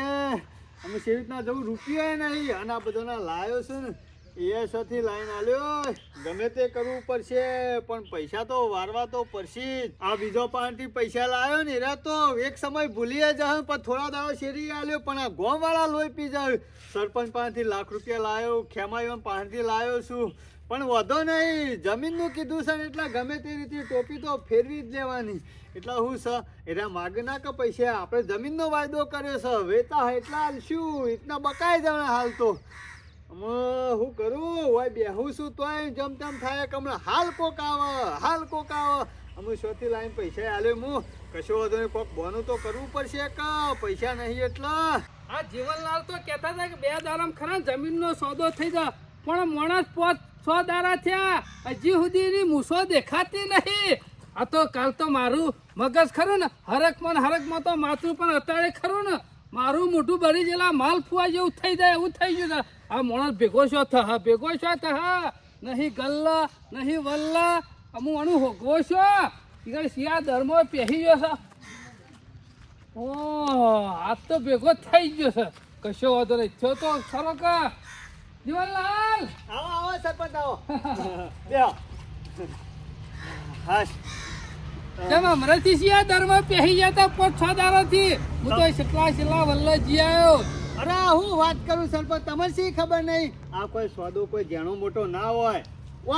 [SPEAKER 6] અમે શી રીતના જવું રૂપિયો નહીં અને આ બધાના લાવ્યો છે ને એ સથી લાઈન આલ્યો ગમે તે કરવું પડશે પણ પૈસા તો વારવા તો પડશે જ આ બીજો પાનથી પૈસા લાવ્યો ને એરા તો એક સમય ભૂલી જાય પણ થોડા દાડો શેરી આલ્યો પણ આ ગોમ વાળા લોહી પી જાય સરપંચ પાસેથી લાખ રૂપિયા લાવ્યો ખેમાઈ પાસેથી લાવ્યો છું પણ વધો નહીં જમીનનું કીધું છે ને એટલે ગમે તે રીતે ટોપી તો ફેરવી જ લેવાની એટલે હું છે એના માગ ના કે પૈસા આપણે જમીનનો વાયદો કર્યો છે વેતા એટલા હાલશું એટલા બકાઈ જવાના હાલ તો હું કરું હોય બેહું છું તોય જમ તેમ થાય કે હમણાં હાલ કોક આવે અમે શોથી લાઈન પૈસા આલ્યો હું કશો વાંધો નહીં કોક બોનું તો કરવું પડશે કે પૈસા નહીં એટલા
[SPEAKER 3] આ જીવનલાલ તો કહેતા હતા કે 2 દારામ ખરા જમીનનો સોદો થઈ જાય પણ માણસ 5-6 દારા થયા હજી સુધીની મૂસો દેખાતી નહીં આ તો કાલ તો મારું મગજ ખરું ને હરકમાં તો માથું પણ અત્યારે ખરું ને મારું મોઢું ભરી ગયેલા માલ ફુવા જેવું થઈ જાય એવું થઈ ગયું આ માણસ ભેગો છો થા નહીં ગલ્લા નહીં વલ્લા અમુક અણુ હોગવો છો શિયા ધર્મો પહેરી ગયો છે ઓહ આ તો ભેગો થઈ ગયો છે કશો વાંધો નહીં થયો તો ખરો કા જીવનલાલ
[SPEAKER 6] આવો સરપંચ આવો બેહો હાશ
[SPEAKER 3] તમે હમણાંથી શિયા ધર્મ પહેરી જતા 5-6 દાડાથી હું તો કેટલા વલ્લા જી આવ્યો
[SPEAKER 6] અરે હું વાત કરું સરપંચ તમને શી ખબર નહીં આ કોઈ સોદો કોઈ જેણો મોટો ના હોય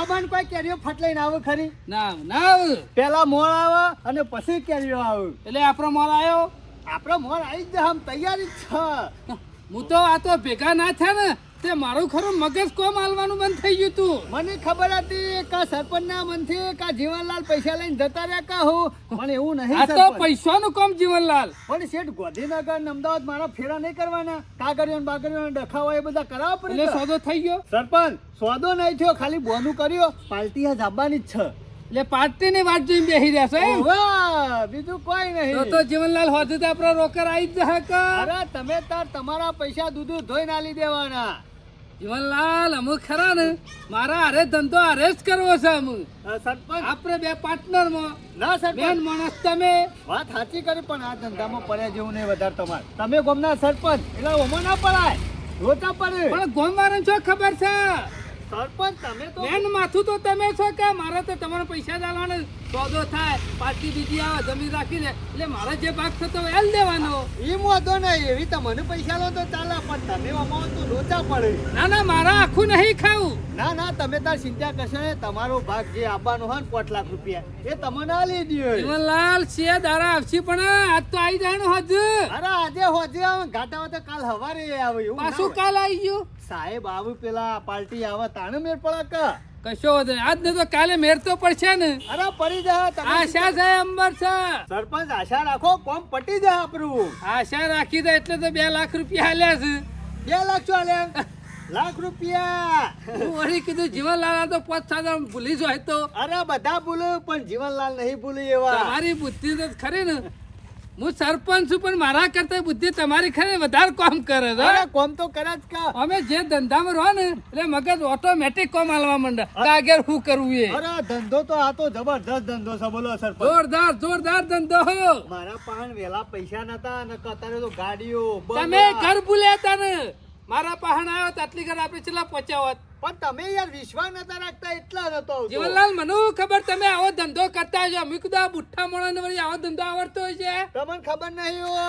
[SPEAKER 6] ઓબન કોઈ કેરીઓ ફટલાઈને આવે ખરી
[SPEAKER 3] ના
[SPEAKER 6] પેલા મોળ આવે અને પછી કેરીઓ આવે
[SPEAKER 3] એટલે આપણો માલ આવ્યો
[SPEAKER 6] આપણો મોળ આવી જ જાય આમ તૈયારી જ છે
[SPEAKER 3] હું તો આ તો ભેગા ના થયા ને તે મારું ખરું મગજ કોમ હાલવાનું બંધ થઈ ગયું તું
[SPEAKER 6] મને ખબર હતી કે સરપંચ ના મનથી કા જીવનલાલ પૈસા લઈને જતા રહ્યા કા હું પણ એવું નહીં
[SPEAKER 3] આ તો
[SPEAKER 6] સરપંચ.
[SPEAKER 3] પૈસાનું કામ જીવનલાલ
[SPEAKER 6] પણ શેઠ ગોધીનગર ને અમદાવાદ મારા ફેરા નહીં કરવાના કાગળિયો ને બાગળિયો ને ડખાવા એ બધા કરાવવા પડે
[SPEAKER 3] એટલે
[SPEAKER 6] કે?
[SPEAKER 3] સોદો થઈ ગયો
[SPEAKER 6] સરપંચ સોદો નહીં થયો ખાલી બોનું કર્યો પાલટી આ જાબાની જ છે
[SPEAKER 3] એટલે પાર્ટી ની વાત જોઈને બેસી રહ્યા છો એમ?
[SPEAKER 6] ઓવા, બીજું કોઈ નહીં
[SPEAKER 3] તો જીવનલાલ હોજે તો આપણા રોકર આવી જ જશે કે
[SPEAKER 6] અરે તમે તાર તમારા પૈસા દૂધું ધોઈ નાલી દેવાના
[SPEAKER 3] જીવનલાલ અમુક ખરા ને મારા હારે ધંધો હારે જ કરવો છે અમુક
[SPEAKER 6] સરપંચ
[SPEAKER 3] આપણે 2 પાર્ટનર માં
[SPEAKER 6] ના
[SPEAKER 3] બેન
[SPEAKER 6] સરપંચ
[SPEAKER 3] માણસ તમે
[SPEAKER 6] વાત સાચી કરી પણ આ ધંધામાં પડ્યા જેવું નહીં વધારે તમારે તમે ગોમના સરપંચ એટલે ઓમાં ના પડાય રોતા પડે
[SPEAKER 3] પણ ગોમવાળાને શું ખબર છે
[SPEAKER 6] સરપંચ તમે તો
[SPEAKER 3] બેન માથું તો તમે છો કે મારે તો તમારા પૈસા ચાલવાનો સોદો થાય પાર્ટી બીજી આવે જમીન રાખી લે એટલે મારે જે ભાગ થતો હોય એ દેવાનો
[SPEAKER 6] એ વાંધો નહીં એવી તમને પૈસા લો તો ચાલે પણ તમે ઓમાં તો લોચા પડે
[SPEAKER 3] ના મારા આખું નહીં ખાવું
[SPEAKER 6] ના તમે તાર ચિંતા કરશો ને તમારો ભાગ જે આપવાનો હોય ને 5 લાખ રૂપિયા એ તમને આલી દો
[SPEAKER 3] જીવનલાલ છે દારા આવશે પણ આજ તો આવી જાય ને હજુ
[SPEAKER 6] અરે આજે હોજે આવે ઘાટામાં તો કાલ હવારે આવે એવું ના
[SPEAKER 3] પાછું
[SPEAKER 6] હોય.
[SPEAKER 3] કાલ આવી ગયું
[SPEAKER 6] સાહેબ આવું પેલા પાર્ટી આવે તાણે મેળ પડે કે
[SPEAKER 3] કશો વાંધો નહીં. આજ ને તો કાલે મેર તો પડશે ને
[SPEAKER 6] અરે પડી જા તમે
[SPEAKER 3] આશા છે અંબર છે
[SPEAKER 6] સરપંચ આશા રાખો કોમ પટી જાય આપણું
[SPEAKER 3] આશા રાખી દે એટલે તો 2 લાખ રૂપિયા હાલ્યા છે
[SPEAKER 6] 2 લાખ ચાલે લાખ રૂપિયા
[SPEAKER 3] હું વળી કીધું જીવનલાલ આ તો 5-7 ભૂલી જાય તો
[SPEAKER 6] અરે બધા ભૂલું પણ જીવનલાલ નહીં ભૂલી એવા
[SPEAKER 3] તમારી બુદ્ધિ તો ખરી ને હું સરપંચ છું પણ મારા કરતા બુદ્ધિ તમારી ખરી વધારે કામ કરે છે
[SPEAKER 6] અરે કોમ તો કરે જ કા
[SPEAKER 3] અમે જે ધંધામાં રહો ને એટલે મગજ ઓટોમેટિક કામ હાલવા માંડે આગળ શું કરવું એ
[SPEAKER 6] અરે ધંધો તો આ તો જબરદસ્ત ધંધો છે બોલો સરપંચ
[SPEAKER 3] જોરદાર ધંધો હોય
[SPEAKER 6] મારા પાસે વેલા પૈસા નતા અને અત્યારે તો ગાડીઓ
[SPEAKER 3] તમે ઘર ભૂલ્યા હતા ને મારા પહાણ આવ્યો તો આટલી ઘર આપણે છેલ્લા પહોંચ્યા
[SPEAKER 6] પણ તમે યાર વિશ્વાસ નતા રાખતા એટલા નતો આવતો.
[SPEAKER 3] જીવનલાલ મને ખબર તમે આવો ધંધો કરતા છો અમે કીધું આ બુઠ્ઠા મોણા વળી આવો ધંધો આવડતો હોય છે
[SPEAKER 6] તમને ખબર નહીં હો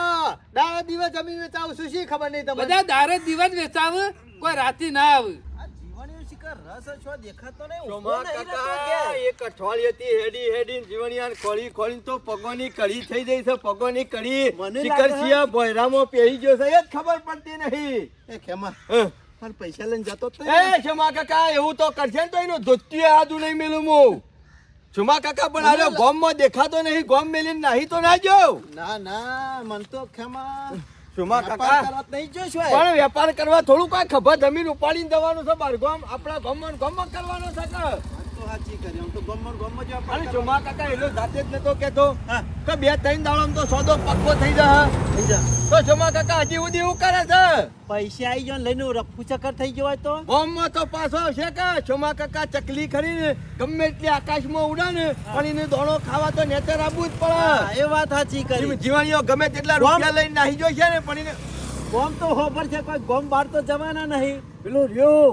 [SPEAKER 6] દાડા દિવસ જમીન વેચાવું છું શી ખબર નહીં તમને
[SPEAKER 3] બધા દારે દિવસ વેચાવ કોઈ રાતી ના આવે
[SPEAKER 5] આ જીવણીઓ શિકાર રસ છો દેખાતો નહીં
[SPEAKER 1] સોમા કાકા એક અઠવાડિયેથી હેડી જીવણિયાન ખોળી તો પગોની કડી થઈ જઈ છે પગોની કડી
[SPEAKER 5] મને
[SPEAKER 1] શિખર
[SPEAKER 5] લાગે
[SPEAKER 1] સિયા ભોયરામાં પહેરી ગયો છે એ જ ખબર પડતી નહીં
[SPEAKER 5] એ ખેમા પણ પૈસા લઈને જતો જ
[SPEAKER 1] એ સોમા કાકા એવું તો કરશે ને તો એનું ધોતિયું હાથું નહીં મેલું હું સોમા કાકા પણ આરે ગોમમાં દેખાતો નહીં ગોમ મેલીને નાહી તો ના જાવ
[SPEAKER 5] ના મન તો ખેમા
[SPEAKER 1] સોમા
[SPEAKER 5] વેપાર
[SPEAKER 1] કાકા
[SPEAKER 5] કરવા નહીં જોઈશું
[SPEAKER 1] પણ વેપાર કરવા થોડું કઈ ખભા જમીન ઉપાડીને જવાનું છે બાર ગામ આપણા ગામમાં કરવાનો છે કે
[SPEAKER 5] સાચી કરી આમ તો ગમમાં જ
[SPEAKER 6] અરે ચોમા કાકા એનો જાતે જ નતો કેતો કે 2-3 દાડામાં તો સોદો પક્કો થઈ જા તો ચોમા કાકા હજી સુધી એવું કરે છે
[SPEAKER 5] પૈસા આવી ગયો લઈને રફુ ચક્કર થઈ ગયો હોય તો
[SPEAKER 6] બોમ્બમાં તો પાછો આવશે કે ચોમા કાકા ચકલી ખરીને ગમે એટલી આકાશમાં ઉડે ને પણ એને દોણો ખાવા તો નેતર આપવું જ પડે
[SPEAKER 5] એ વાત સાચી કરી
[SPEAKER 6] જીવાણીઓ ગમે તેટલા રૂપિયા લઈને નાહી જોઈ છે ને પણ એને
[SPEAKER 5] ગોમ તો હોબર છે કોઈ ગોમ બહાર તો જવાના નહીં
[SPEAKER 6] પેલો રહ્યો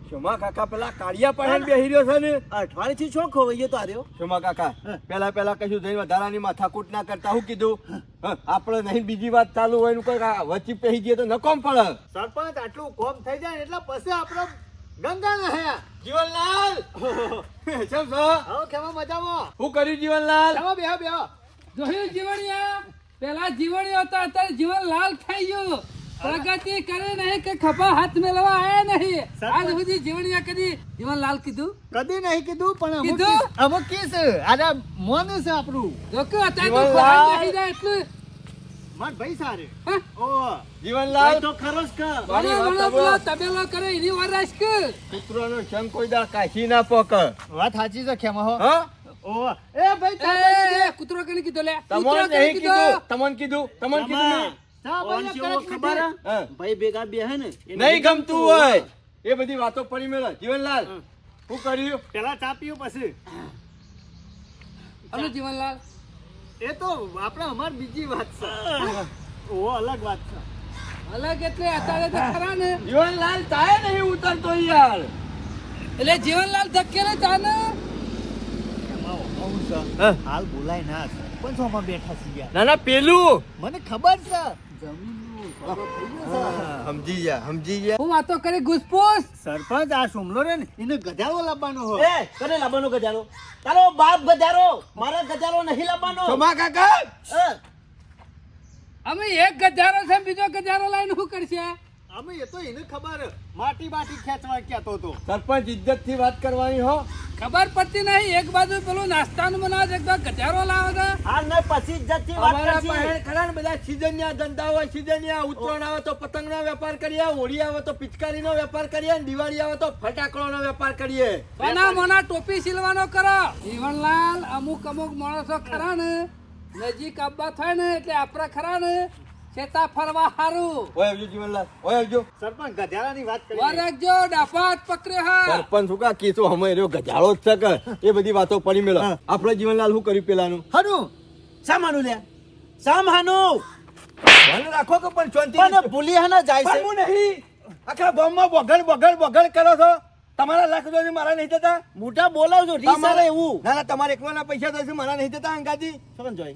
[SPEAKER 6] ચોમા કાકા પેલા કાળિયા પાસે બેહી રહ્યો છે ને
[SPEAKER 5] અઠવાડિયેથી શું ખોવાઈ તો આર્યો
[SPEAKER 6] ચોમા કાકા પેલા કશું જઈને વધારાની માથાકૂટ ના કરતા હું કીધું આપણે નહીં બીજી વાત ચાલુ હોય કોઈ વચ્ચે પહેરી જઈએ તો નકોમ પડે સરપંચ આટલું કોમ થઈ જાય એટલે પછી આપણો ગંગા નહ્યા જીવનલાલ કેમ છો
[SPEAKER 1] આવો કેમાં મજામાં
[SPEAKER 6] શું કર્યું જીવનલાલ
[SPEAKER 1] ચાલો બેહો બેહો
[SPEAKER 3] જોયું જીવણિયા પેલા જીવણિયો હતો અત્યારે જીવન લાલ થઈ ગયું પ્રગતિ કરે નહીં કે ખભા હાથ મેળવા આયા નહીં આજ સુધી જીવણિયા કદી જીવન લાલ કીધું
[SPEAKER 1] કદી નહીં કીધું પણ
[SPEAKER 3] કીધું?
[SPEAKER 1] અમુક કીસ આજે મોન છે આપણું
[SPEAKER 3] જોકે અત્યારે તો ખોરાક બેસી જાય એટલું
[SPEAKER 1] માર ભાઈ સારે
[SPEAKER 3] હા?
[SPEAKER 1] ઓ
[SPEAKER 6] જીવનલાલ
[SPEAKER 5] તો ખરો જ કે
[SPEAKER 3] વણો વણો પેલો તબેલો કરે એની વરાશ કે
[SPEAKER 6] કૂતરોનો શંખ કોઈ દાળ કાશી ના પોક
[SPEAKER 1] વાત સાચી છે ખેમા હો
[SPEAKER 6] હા
[SPEAKER 1] ઓ એ ભાઈ
[SPEAKER 3] એ કૂતરો કને કીધું લે
[SPEAKER 6] તમને
[SPEAKER 3] કૂતરો કને
[SPEAKER 6] નહીં કીધું તમને કીધું
[SPEAKER 1] ચા
[SPEAKER 5] ઓન
[SPEAKER 1] ભાઈ
[SPEAKER 5] જેવો ખબર હે?
[SPEAKER 6] હા.
[SPEAKER 5] ભાઈ ભેગા બે હે ને એને
[SPEAKER 6] નહીં ગમતું હોય એ બધી વાતો પડી મેળો જીવનલાલ શું કર્યું
[SPEAKER 1] પેલા ચા પીઓ પછી
[SPEAKER 3] અમે જીવનલાલ
[SPEAKER 1] એ તો આપણે અમાર બીજી વાત છે ઓ અલગ વાત છે
[SPEAKER 3] અલગ એટલે અત્યારે તો ખરા ને
[SPEAKER 6] જીવનલાલ તાય નહીં ઉતરતો યાર
[SPEAKER 3] એટલે જીવનલાલ ધકેલે તાને
[SPEAKER 1] હાલ બોલાય ના સરપંચ માં બેઠા છે યાર
[SPEAKER 6] ના ના પેલું
[SPEAKER 1] મને ખબર છે જમીનનું સોદો થઈ ગયો છે.
[SPEAKER 6] સમજી ગયા
[SPEAKER 3] હું વાતો કરી ઘૂસપૂસ
[SPEAKER 1] સરપંચ આ સુમલો રે ને એને ગધાડો લાવવાનો હોય
[SPEAKER 5] એ કને લાવવાનો ગજારો તારો બાપ ગજારો મારા ગજારો નહીં લાવવાનો
[SPEAKER 6] ચોમા કાકા
[SPEAKER 3] અમે એક ગજારો છે બીજો ગજારો લાઈને શું કરશે
[SPEAKER 1] અમે એ તો એને ખબર માટી બાટી ખેંચવા કહેતો હતો
[SPEAKER 6] સરપંચ ઇજ્જત થી વાત કરવાની હો
[SPEAKER 3] ખબર પડતી નહીં એક બાજુ પેલું નાસ્તાનું બનાવે છે એક ગજારો લાવે છે
[SPEAKER 5] હાલ ને પછી ઇજ્જતથી વાત
[SPEAKER 6] અમારા
[SPEAKER 5] કરશી.
[SPEAKER 6] પાસે ખરા ને બધા સીઝનના ધંધા હોય સીઝનના ઉત્તરાયણ આવે તો પતંગનો વેપાર કરીએ હોળી આવે તો પિચકારીનો વેપાર કરીએ અને દિવાળી આવે તો ફટાકડોનો વેપાર કરીએ
[SPEAKER 3] સોના મોના ટોપી સિલવાનો કરો જીવનલાલ અમુક માણસો ખરા ને નજીક આવવા થાય ને એટલે આપણા ખરા ને ચેતા ફરવા હારું
[SPEAKER 6] ઓય આવજો જીવનલાલ ઓય આવજો
[SPEAKER 1] સરપંચ ગધાડાની વાત કરી
[SPEAKER 3] વરગજો ડાફાત પકડ્યો હા
[SPEAKER 6] સરપંચ શું કા કીધું અમે રહ્યો ગજાળો જ છે કે એ બધી વાતો પડી મેળો આપણે જીવનલાલ શું કર્યું પેલાનું
[SPEAKER 1] હનું
[SPEAKER 5] સામાનું લે સામાનું
[SPEAKER 6] ધ્યાન રાખો કે પણ શાંતિ
[SPEAKER 5] પણ ભૂલી હે ને જાય છે
[SPEAKER 6] પણ હું નહીં આખા ગામમાં બગડ કરો છો તમારા લાખ રૂપિયા મારા નહીં થતા
[SPEAKER 5] મોટા બોલાવજો રીસારે એવું
[SPEAKER 6] ના ના તમારે એકલાના પૈસા તો હશે, મારા નહીં થતા અંગાજી
[SPEAKER 5] સમજ જોઈ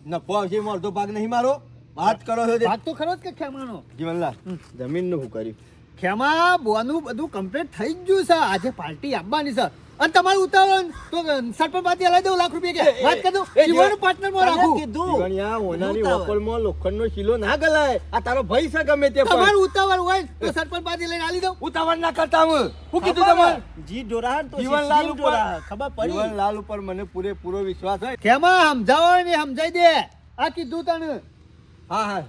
[SPEAKER 6] નફો આવશે એમાં અડધો ભાગ નહીં મારો વાત કરો છો તે.
[SPEAKER 1] વાત તો ખરો જ કે ખેમાનો
[SPEAKER 6] જીવનલાલ જમીનનું શું કર્યું
[SPEAKER 1] ખેમા બોનું બધું કમ્પ્લીટ થઈ જ ગયું છે આજે પાર્ટી આપવાની છે અને તમારું ઉતાવળ તો સરપંચ પાર્ટી હલાવી દઉં લાખ રૂપિયા કે વાત કરી દઉં જીવન પાર્ટનર માં રાખું
[SPEAKER 5] કીધું
[SPEAKER 6] જીવણિયા હોનાની વપલમાં લોખંડનો શીલો ના ગલાય આ તારો ભાઈ છે ગમે તે પણ
[SPEAKER 1] તમારું ઉતાવળ હોય તો સરપંચ પાર્ટી લઈને આલી દઉં
[SPEAKER 6] ઉતાવળ ના કરતા હું શું કીધું તમારે
[SPEAKER 5] જી ડોરા તો
[SPEAKER 6] જીવનલાલ
[SPEAKER 5] જીવ
[SPEAKER 6] ઉપર
[SPEAKER 5] ડોરા ખબર પડી
[SPEAKER 6] જીવનલાલ ઉપર મને પૂરેપૂરો વિશ્વાસ છે
[SPEAKER 1] ખેમા સમજાવો ને સમજાઈ દે આ કીધું તને
[SPEAKER 6] હા હા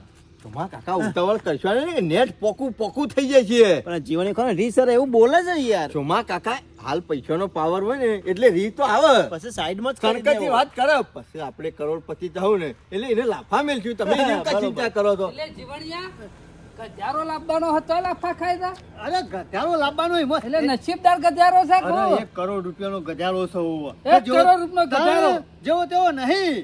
[SPEAKER 6] તમારા કાકા ઉતાવળ કરશો ને નેટ પોકું થઈ જાય છે
[SPEAKER 5] પણ જીવને ખરો રીસર એવું બોલે છે યાર
[SPEAKER 6] ચોમા કાકા હાલ પૈસાનો પાવર હોય ને એટલે રીત તો આવે
[SPEAKER 5] પછી સાઈડમાં જ કરી
[SPEAKER 6] કણકતી
[SPEAKER 5] દેવો.
[SPEAKER 6] વાત કરે પછી આપણે કરોડપતિ થાવ ને એટલે એને લાફા મેલશું તમે એની શું કાંઈ ચિંતા કરો છો
[SPEAKER 3] એટલે જીવણિયા ગજારો લાવવાનો હતો લાફા ખાઈ જા
[SPEAKER 1] અરે ગધાડો લાવવાનો એમાં
[SPEAKER 3] એટલે નસીબદાર ગજારો છે
[SPEAKER 1] અરે
[SPEAKER 3] કહું.
[SPEAKER 1] 1 કરોડ રૂપિયાનો ગધાડો છે ઓવો.
[SPEAKER 3] 1 કરોડ રૂપિયાનો ગધાડો.
[SPEAKER 1] જેવો તેવો નહીં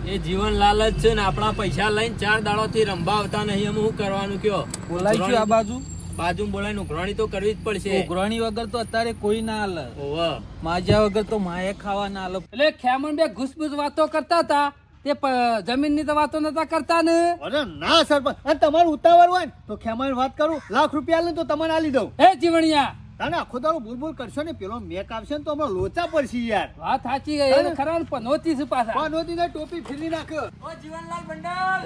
[SPEAKER 2] એ જીવનલાલ જ છે ને આપણા પૈસા લઈને 4 દાડોથી રંભા આવતા નહીં અમે શું કરવાનું કયો
[SPEAKER 7] બોલાઈશું આ બાજુ
[SPEAKER 2] બાજુ બોલાય ઉઘરાણી તો કરવી જ પડશે
[SPEAKER 7] ઉઘરાણી વગર તો અત્યારે કોઈ ના હાલે
[SPEAKER 2] ઓવા
[SPEAKER 7] માજા વગર તો માએ ખાવા ના હાલે
[SPEAKER 3] એટલે ખેમણ બે ઘૂસપૂસ વાતો કરતા હતા તે જમીનની તો વાતો નતા કરતા ને
[SPEAKER 1] અરે ના સરપંચ અને તમારું ઉતાવળ હોય ને તો ખેમાની વાત કરું લાખ રૂપિયા લે તો તમને આલી દઉં
[SPEAKER 3] હે જીવણિયા
[SPEAKER 1] તાને આખો દાડો બોલ કરશો ને પેલો મેક આવશે ને તો હમણાં લોચા પડશે યાર
[SPEAKER 3] વાત સાચી ગઈ એને ખરા ને પનોતી છે પાછા
[SPEAKER 1] પાનોતી ને ટોપી ફેરી નાખ્યો
[SPEAKER 2] ઓ જીવનલાલ બંડલ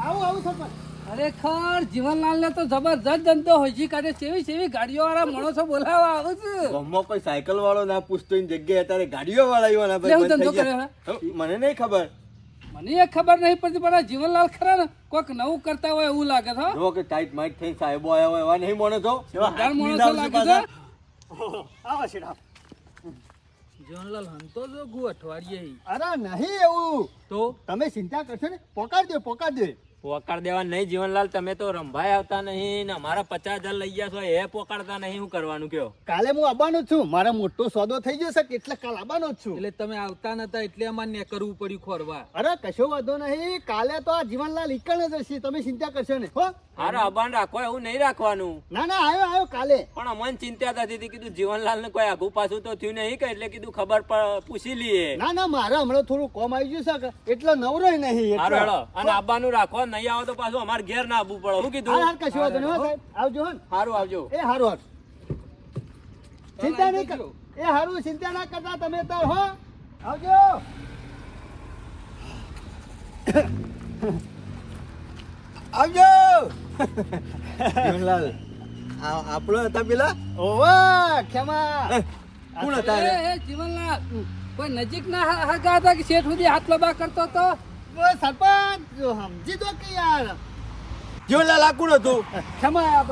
[SPEAKER 1] આવું સરપંચ
[SPEAKER 3] ખરેખર જીવનલાલ ને તો જબરજસ્ત ધંધો હોય છે કાઢે સેવી ગાડીઓ વાળા માણસો બોલાવા આવે છે
[SPEAKER 6] ગામમાં કોઈ સાયકલ વાળો ના પૂછતો એની જગ્યાએ અત્યારે ગાડીઓ વાળા આવ્યા ના
[SPEAKER 3] એટલે હું
[SPEAKER 6] બંધ
[SPEAKER 3] ધંધો
[SPEAKER 6] થઈ ગયા.
[SPEAKER 3] કર્યો
[SPEAKER 6] મને નહીં ખબર
[SPEAKER 3] મને એ ખબર નહીં પડતી પણ આ જીવનલાલ ખરા ને કોઈક નવું કરતા હોય એવું લાગે છે હો.
[SPEAKER 6] જો કે ટાઈટ માઇટ થઈને સાહેબો આવ્યા હોય એવા નહીં મોને તો
[SPEAKER 3] વધારે માણસો લાગે છે
[SPEAKER 6] આવો શેઠ.
[SPEAKER 7] જીવનલાલ હંતો જો ગુ અઠવાડિયે
[SPEAKER 6] અરે નહીં એવું,
[SPEAKER 7] તો
[SPEAKER 6] તમે ચિંતા કરશો ને, પોકાડ દે.
[SPEAKER 2] પોકાર દેવા નહીં જીવનલાલ, તમે તો રંભાઈ આવતા નહીં ને અમારા 50,000 લઈ ગયા છો એ પોકારતા નહીં, શું કરવાનું કયો?
[SPEAKER 6] કાલે હું આવવાનો જ છું, મારો મોટો સોદો થઈ ગયો છે એટલે કાલ આવવાનો જ છું.
[SPEAKER 7] એટલે તમે આવતા નતા એટલે અમારે ને કરવું પડ્યું ખોરવા.
[SPEAKER 6] અરે કશો વાંધો નહીં, કાલે તો આ જીવનલાલ ઈકણ જ હશે, તમે ચિંતા કરશો ને. હો
[SPEAKER 2] હારો અબાન રાખો, એવું નહીં રાખવાનું.
[SPEAKER 6] ના આવ્યો કાલે.
[SPEAKER 2] પણ અમને ચિંતા થતી હતી, કીધું જીવનલાલ ને કોઈ આઘું પાછું તો થયું નહીં કે એટલે કીધું ખબર પૂછી લઈએ.
[SPEAKER 6] ના મારે હમણાં થોડું કોમ આવી ગયું છે કે એટલે નવરોય નહીં.
[SPEAKER 2] હારો હેડો, અને આબાનું રાખો, નહીં આવો તો પાછું અમારે ઘેર ના આવવું પડે. શું કીધું?
[SPEAKER 6] હાર કશો વાંધો નહીં, હો સાહેબ. આવજો હો ને.
[SPEAKER 2] હારું આવજો.
[SPEAKER 6] એ હારું ચિંતા નહીં કરો, એ હારું ચિંતા ના કરતા તમે તો. હો આવજો. આવજો
[SPEAKER 5] જીવનલાલ આપણો હતા પેલા
[SPEAKER 6] ઓવા ખેમા.
[SPEAKER 5] કોણ હતા રે?
[SPEAKER 3] એ જીવનલાલ કોઈ નજીક ના હગા હતા કે શેઠ સુધી હાથ લબા કરતો તો?
[SPEAKER 6] ઓ સરપંચ જો સમજી દો કે યાર.
[SPEAKER 5] જીવનલાલ આ કોણ હતું?
[SPEAKER 6] ખેમા આપ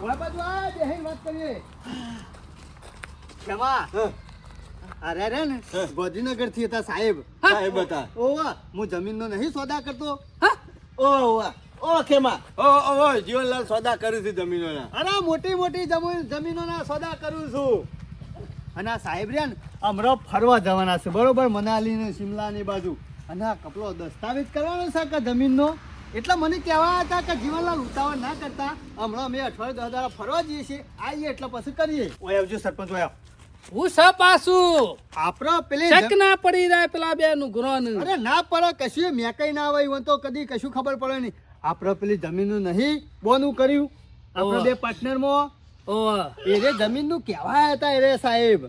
[SPEAKER 6] ઓલા બાજુ આ બેહીને વાત કરીએ. ખેમા અરે રે ને ગોધીનગર થી હતા સાહેબ.
[SPEAKER 5] સાહેબ હતા.
[SPEAKER 6] ઓવા હું જમીનનો નહીં સોદા કરતો.
[SPEAKER 5] ઓવા ઓ ખેમા ઓ જીવનલાલ સોદા કરે છે જમીનોના.
[SPEAKER 6] અરે મોટી જમીનોના સોદા કરું છું. અને આ સાહેબ રહ્યા ને હમણાં ફરવા જવાના છે બરોબર, મનાલી ને શિમલા ની બાજુ. અને આ કપડો દસ્તાવેજ કરવાનો છે કે જમીનનો, એટલે મને કહેવા હતા કે જીવનલાલ ઉતાવળ ના કરતા, હમણાં અમે અઠવાડિયે 10 દાડા ફરવા જઈએ છીએ, આવીએ એટલે પછી કરીએ. ઓય આવજો સરપંચ ઓય.
[SPEAKER 3] હું સ પાછું
[SPEAKER 6] આપણા પેલી
[SPEAKER 3] ચક ના પડી રહ્યા પેલા બે નું ગ્રોન.
[SPEAKER 6] અરે ના પડે કશું, મેં કઈ ના આવે એવું તો કદી કશું ખબર પડે નહીં. આપણે પેલી જમીનનું નહીં બોનું કર્યું આપણે બે પાર્ટનરમાં, એ જમીનનું કહેવાય હતા એ સાહેબ.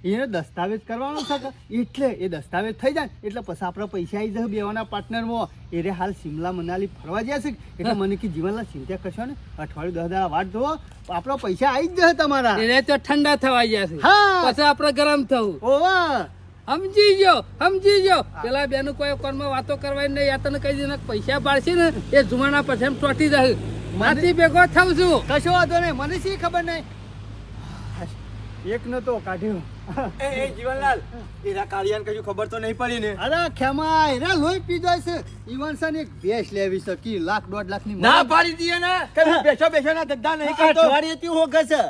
[SPEAKER 6] એને દસ્તાવેજ કરવાનો છે કે એટલે એ દસ્તાવેજ થઈ જાય એટલે પછી આપણે પૈસા આવી જાય બેવાના પાર્ટનરમાં. એ હાલ શિમલા મનાલી ફરવા ગયા છે એટલે મને કે જીવનલાલ ચિંતા કરશો ને, અઠવાડિયું 10 દાડા વાટ જોવો, આપણા પૈસા આવી જ જશે તમારા.
[SPEAKER 3] એને તો ઠંડા થવા ગયા છે,
[SPEAKER 6] હા
[SPEAKER 3] પછી આપણે ગરમ થવું.
[SPEAKER 6] ઓવા
[SPEAKER 3] સમજી ગયો પેલા બેનું કોઈ કોનમાં વાતો કરવાની નહીં. આ તને કહી દે પૈસા પાડશે ને એ જુમાના પછી એમ ચોટી જશે. માથી ભેગો થાવ છું.
[SPEAKER 6] કશો વાંધો નહીં, મને શી ખબર નહીં. એક ન તો કાઢ્યો.
[SPEAKER 5] એ જીવનલાલ એના કાળિયાને કશું ખબર તો નહીં પડી ને?
[SPEAKER 6] અરે ખેમા એના લોહી પી જાય છે. ઈવનસન એક ભેંસ લેવી છે કી 1,00,000 1,00,000 ની.
[SPEAKER 5] ના પાડી દીએ ને કે બેસો ના ધંધા નહીં કરતો. અઠવાડિયેથી હોગે છે,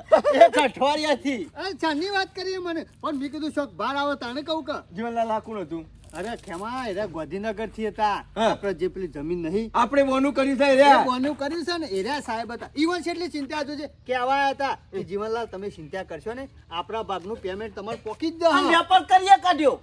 [SPEAKER 5] એક અઠવાડિયાથી.
[SPEAKER 6] અરે ચાંદની વાત કરીએ મને, પણ મેં કીધું શોખ બહાર આવે તાણે કહું કે.
[SPEAKER 5] જીવનલાલ આ કોણ હતું?
[SPEAKER 6] અરે ખેમા એરા ગોધીનગર થી હતા.
[SPEAKER 5] હા.
[SPEAKER 6] આપણે જે પેલી જમીન નહીં
[SPEAKER 5] આપણે બોનું કર્યું છે
[SPEAKER 6] એ
[SPEAKER 5] રે.
[SPEAKER 6] બોનું કર્યું છે ને એરા સાહેબ હતા. ઈવન એટલી ચિંતા હતું છે કે આવા હતા કે જીવનલાલ તમે ચિંતા કરશો ને, આપણા ભાગનું પેમેન્ટ તમારે પોકી જ
[SPEAKER 5] આ
[SPEAKER 6] જશે.
[SPEAKER 5] વેપાર કરીએ કાઢ્યો.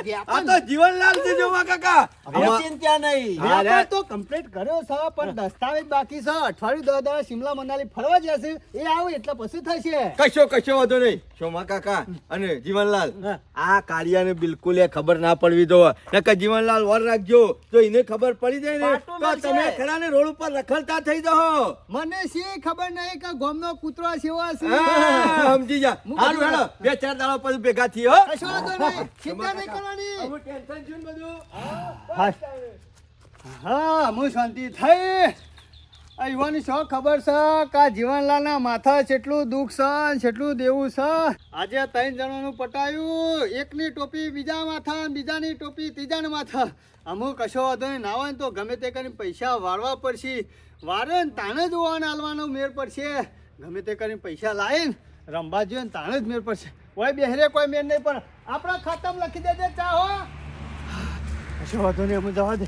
[SPEAKER 6] વ્યાપાર
[SPEAKER 5] આ તો જીવનલાલ છે જોવા કાકા.
[SPEAKER 6] આમાં-
[SPEAKER 5] ચિંતા નહીં.
[SPEAKER 6] વ્યાપાર તો કમ્પ્લીટ કર્યો છે પણ દસ્તાવેજ બાકી છે. અઠવાડિયું 10 દાડા શિમલા મનાલી ફરવા જશે, એ આવે એટલે પછી થશે.
[SPEAKER 5] કશો વાંધો નહીં. સોમા કાકા અને જીવનલાલ
[SPEAKER 6] હા.
[SPEAKER 5] આ કાળિયાને બિલકુલ એ ખબર ના પડવી દો. નકર જીવનલાલ વર રાખજો, જો એને ખબર પડી જાય ને તો તમે ખરા ને રોડ ઉપર રખડતા થઈ જાઓ.
[SPEAKER 6] મને શી ખબર નહીં કે ગામનો કૂતરો સેવા છે.
[SPEAKER 5] હા, સમજી જા. હારું હેડો, 2-4 દાડા પછી ભેગા થઈએ હો.
[SPEAKER 6] કશો વાંધો નહીં, ચિંતા નહીં કરવાની.
[SPEAKER 5] હવે ટેન્શન છું ને બધું.
[SPEAKER 6] હા હું શાંતિ થઈ. આ યુવાની શું ખબર છે કે આ જીવનલાલના માથા કેટલું દુઃખ છે ને કેટલું દેવું છે. આજે 3 જણાનું પટાયું, એકની ટોપી બીજા માથા ને બીજાની ટોપી ત્રીજાના માથા. અમુક કશો વાંધો નહીં, ના હોય ને તો ગમે તે કરીને પૈસા વાળવા પડશે. વારે ને તાણે જ ઓવાને હાલવાનો મેળ પડશે. ગમે તે કરીને પૈસા લાવે ને રંબા જોઈએ ને તાણે જ મેળ પડશે. કોઈ બેહરે કોઈ મેળ નહીં, પણ આપણા ખાતામાં લખી દેજે ચાહો. કશો વાંધો નહીં, અમે જવા દે.